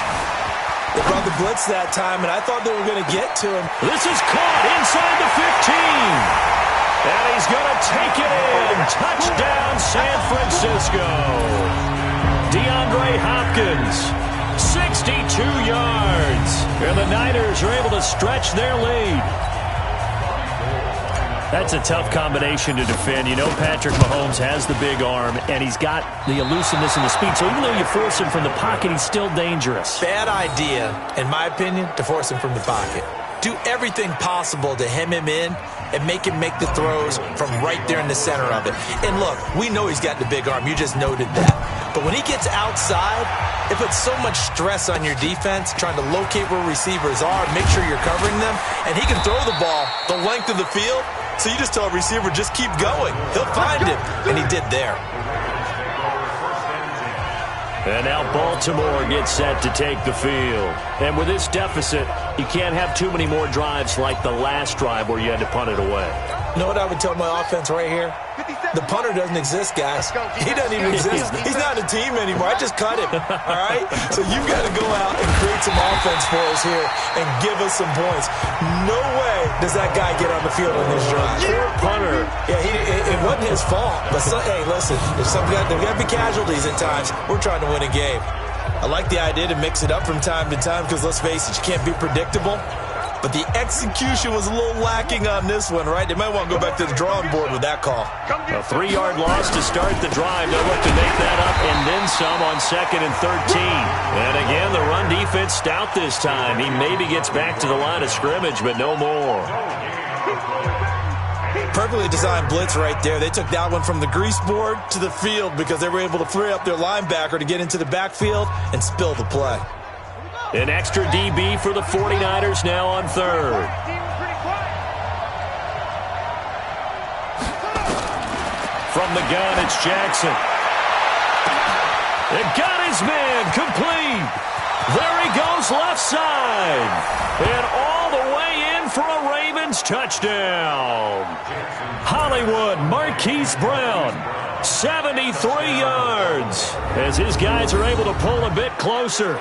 They brought the blitz that time, and I thought they were going to get to him. This is caught inside the 15. And he's going to take it in. Touchdown, San Francisco. DeAndre Hopkins, 62 yards. And the Niners are able to stretch their lead. That's a tough combination to defend. You know Patrick Mahomes has the big arm, and he's got the elusiveness and the speed. So even though you force him from the pocket, he's still dangerous. Bad idea, in my opinion, to force him from the pocket. Do everything possible to hem him in and make him make the throws from right there in the center of it. And look, we know he's got the big arm. You just noted that. But when he gets outside, it puts so much stress on your defense trying to locate where receivers are, make sure you're covering them, and he can throw the ball the length of the field. So you just tell a receiver, just keep going. He'll find him, and he did there. And now Baltimore gets set to take the field. And with this deficit, you can't have too many more drives like the last drive where you had to punt it away. You know what I would tell my offense right here? The punter doesn't exist, guys. He doesn't even exist. He's not a team anymore. I just cut him, all right? So you've got to go out and create some offense for us here and give us some points. No way does that guy get on the field on this drive. Poor punter. Yeah, it wasn't his fault. But, hey, listen, there's got to be casualties at times. We're trying to win a game. I like the idea to mix it up from time to time because, let's face it, you can't be predictable. But the execution was a little lacking on this one, right? They might want to go back to the drawing board with that call. A 3-yard loss to start the drive. They'll look to make that up and then some on 2nd and 13. And again, the run defense stout this time. He maybe gets back to the line of scrimmage, but no more. Perfectly designed blitz right there. They took that one from the grease board to the field because they were able to free up their linebacker to get into the backfield and spill the play. An extra DB for the 49ers now on 3rd. From the gun, it's Jackson. It got his man complete. There he goes left side. And all the way in for a Ravens touchdown. Hollywood Marquise Brown, 73 yards. As his guys are able to pull a bit closer.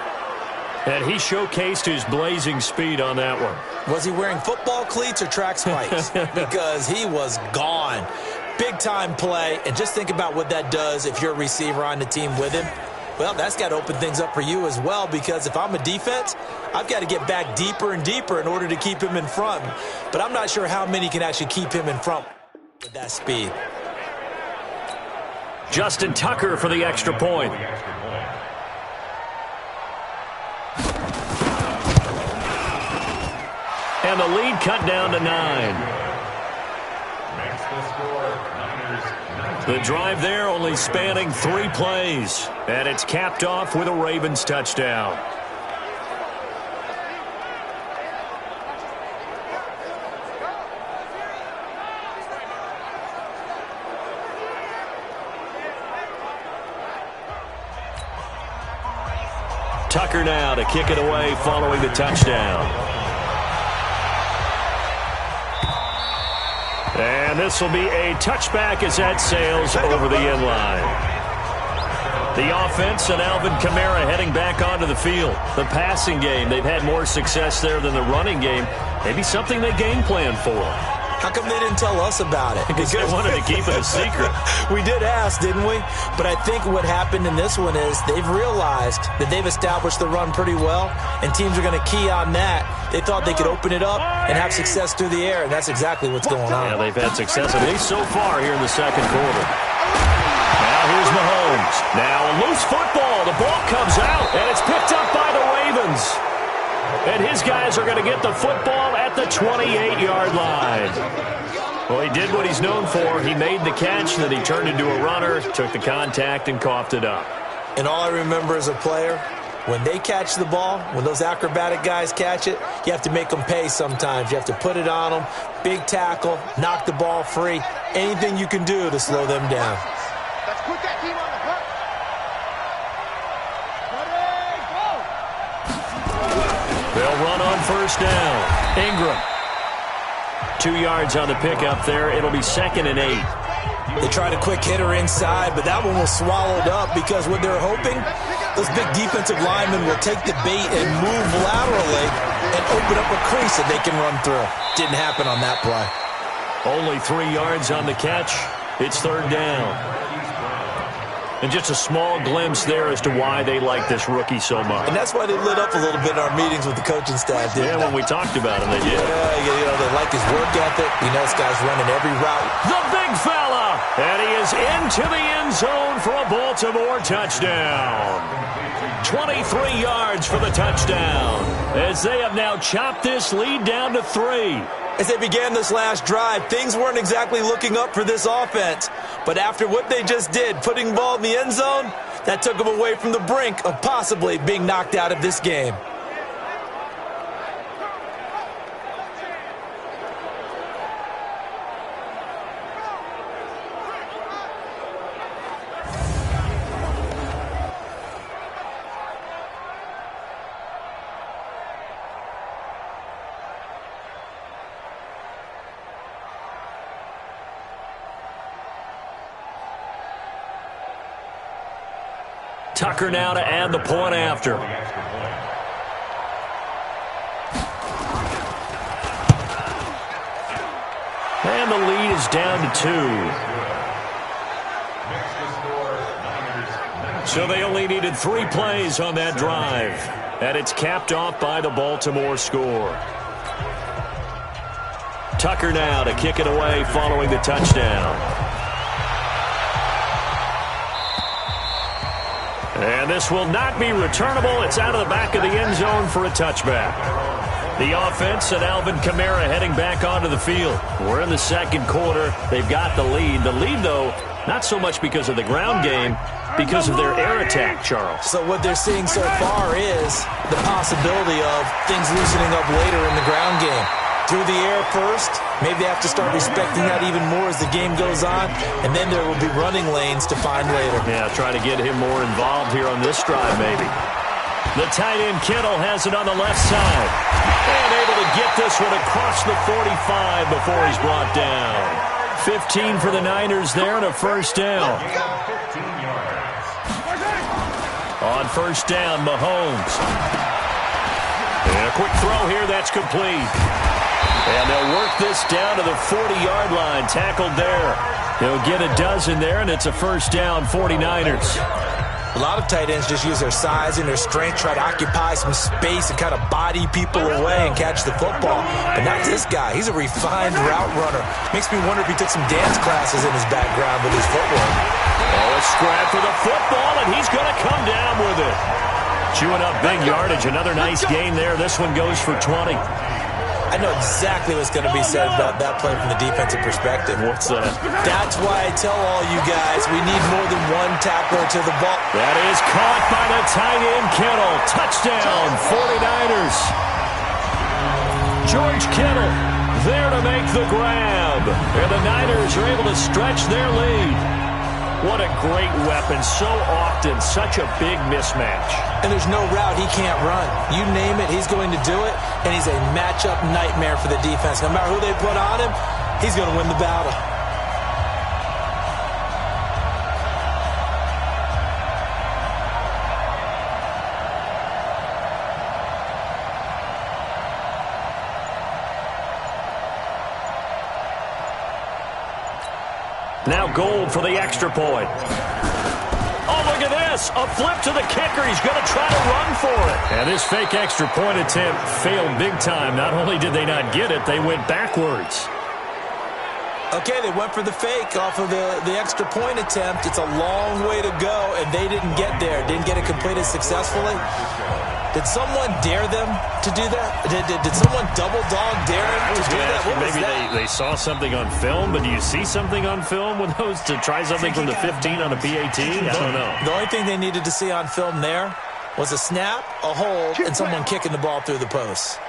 And he showcased his blazing speed on that one. Was he wearing football cleats or track spikes? Because he was gone. Big-time play. And just think about what that does if you're a receiver on the team with him. Well, that's got to open things up for you as well, because if I'm a defense, I've got to get back deeper and deeper in order to keep him in front. But I'm not sure how many can actually keep him in front with that speed. Justin Tucker for the extra point. And the lead cut down to 9. The drive there only spanning 3 plays. And it's capped off with a Ravens touchdown. Tucker now to kick it away following the touchdown. And this will be a touchback as that sails over the end line. The offense and Alvin Kamara heading back onto the field. The passing game, they've had more success there than the running game. Maybe something they game plan for. How come they didn't tell us about it? Because they wanted to keep it a secret. We did ask, didn't we? But I think what happened in this one is they've realized that they've established the run pretty well, and teams are going to key on that. They thought they could open it up and have success through the air, and that's exactly what's going on. Yeah, they've had success at least so far here in the second quarter. Now here's Mahomes. Now a loose football. The ball comes out, and it's picked up by the Ravens. And his guys are going to get the football at the 28-yard line. Well, he did what he's known for. He made the catch, then he turned into a runner, took the contact, and coughed it up. And all I remember as a player, when they catch the ball, when those acrobatic guys catch it, you have to make them pay sometimes. You have to put it on them, big tackle, knock the ball free, anything you can do to slow them down. Let's put that team on the hook. They'll run on first down. Ingram. 2 yards on the pickup there. It'll be 2nd and 8. They tried a quick hitter inside, but that one was swallowed up because what they're hoping, those big defensive linemen will take the bait and move laterally and open up a crease that they can run through. Didn't happen on that play. Only 3 yards on the catch. It's 3rd down. And just a small glimpse there as to why they like this rookie so much. And that's why they lit up a little bit in our meetings with the coaching staff, didn't they? When we talked about him, they did. Yeah, they like his work ethic. You know, this guy's running every route. The big fella! And he is into the end zone for a Baltimore touchdown. 23 yards for the touchdown, as they have now chopped this lead down to 3. As they began this last drive, things weren't exactly looking up for this offense. But after what they just did, putting the ball in the end zone, that took them away from the brink of possibly being knocked out of this game. Tucker now to add the point after. And the lead is down to 2. So they only needed 3 plays on that drive. And it's capped off by the Baltimore score. Tucker now to kick it away following the touchdown. And this will not be returnable. It's out of the back of the end zone for a touchback. The offense and Alvin Kamara heading back onto the field. We're in the second quarter. They've got the lead. The lead, though, not so much because of the ground game, because of their air attack, Charles. So what they're seeing so far is the possibility of things loosening up later in the ground game. Through the air first, maybe they have to start respecting that even more as the game goes on, and then there will be running lanes to find later. Yeah, try to get him more involved here on this drive, maybe. The tight end Kittle has it on the left side. And able to get this one across the 45 before he's brought down. 15 for the Niners there and a first down. On first down, Mahomes. And a quick throw here, that's complete. And they'll work this down to the 40-yard line. Tackled there. They'll get a dozen there, and it's a first down, 49ers. A lot of tight ends just use their size and their strength, try to occupy some space and kind of body people away and catch the football. But not this guy. He's a refined route runner. Makes me wonder if he took some dance classes in his background with his footwork. Oh, a scrap for the football, and he's going to come down with it. Chewing up big yardage. Another nice gain there. This one goes for 20. I know exactly what's going to be said about that play from the defensive perspective. What's that? That's why I tell all you guys we need more than one tackler to the ball. That is caught by the tight end Kittle. Touchdown, 49ers. George Kittle there to make the grab. And the Niners are able to stretch their lead. What a great weapon. So often, such a big mismatch. And there's no route he can't run. You name it, he's going to do it, and he's a matchup nightmare for the defense. No matter who they put on him, he's going to win the battle. Now Gold for the extra point. Oh, look at this. A flip to the kicker. He's going to try to run for it. And this fake extra point attempt failed big time. Not only did they not get it, they went backwards. Okay, they went for the fake off of the extra point attempt. It's a long way to go, and they didn't get there. Didn't get it completed successfully. Did someone dare them to do that? Did someone double dog dare them to do that? What was maybe that? they saw something on film, but do you see something on film with those to try something from the 15 on a PAT? I don't know. The only thing they needed to see on film there was a snap, a hold, and someone kicking the ball through the post.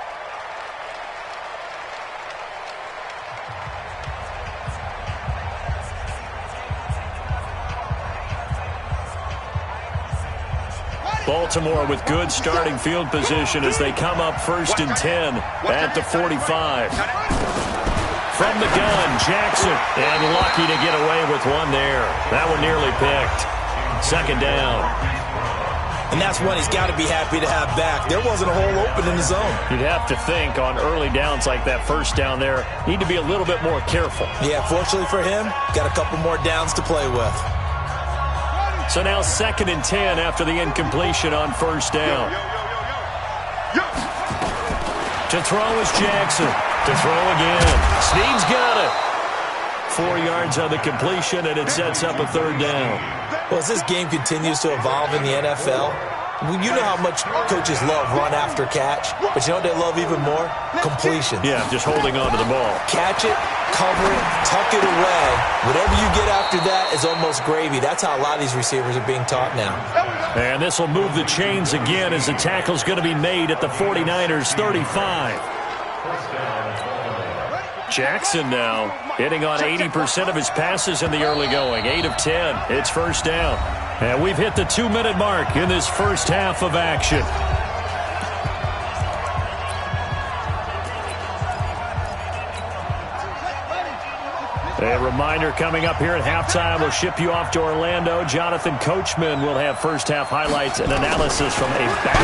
Baltimore with good starting field position as they come up 1st and 10 at the 45. From the gun, Jackson, and lucky to get away with one there. That one nearly picked. 2nd down. And that's one he's got to be happy to have back. There wasn't a hole open in the zone. You'd have to think on early downs like that 1st down there, need to be a little bit more careful. Yeah, fortunately for him, got a couple more downs to play with. So now 2nd and 10 after the incompletion on 1st down. To throw is Jackson. To throw again. Snead's got it. 4 yards on the completion, and it sets up a 3rd down. Well, as this game continues to evolve in the NFL, you know how much coaches love run after catch, but you know what they love even more? Completion. Yeah, just holding on to the ball. Catch it, cover it, tuck it away. Whatever you get after that is almost gravy. That's how a lot of these receivers are being taught now. And this will move the chains again as the tackle's going to be made at the 49ers 35. Jackson now hitting on 80% of his passes in the early going. 8 of 10. It's 1st down. And we've hit the 2-minute mark in this first half of action. A reminder coming up here at halftime, we'll ship you off to Orlando. Jonathan Coachman will have first half highlights and analysis from a back.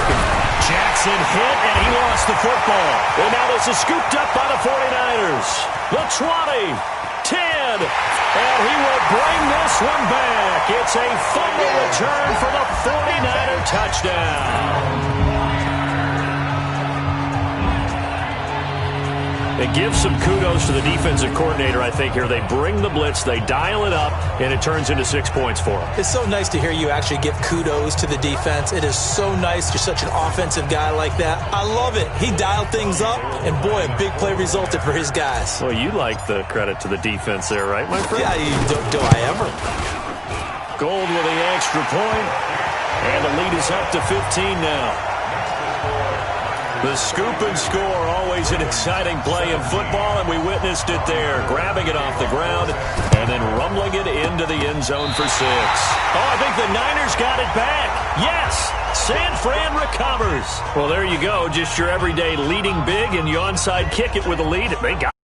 Jackson hit, and he lost the football. And now this is scooped up by the 49ers. The 20, 10, and he will bring this one back. It's a fumble return for the 49er touchdown. It gives some kudos to the defensive coordinator, I think, here. They bring the blitz, they dial it up, and it turns into 6 points for them. It's so nice to hear you actually give kudos to the defense. It is so nice. You're such an offensive guy like that. I love it. He dialed things up, and boy, a big play resulted for his guys. Well, you like the credit to the defense there, right, my friend? Yeah, do I ever? Gold with the extra point, and the lead is up to 15 now. The scoop and score, always an exciting play in football, and we witnessed it there. Grabbing it off the ground and then rumbling it into the end zone for 6. Oh, I think the Niners got it back. Yes, San Fran recovers. Well, there you go. Just your everyday leading big, and you onside kick it with a lead. They got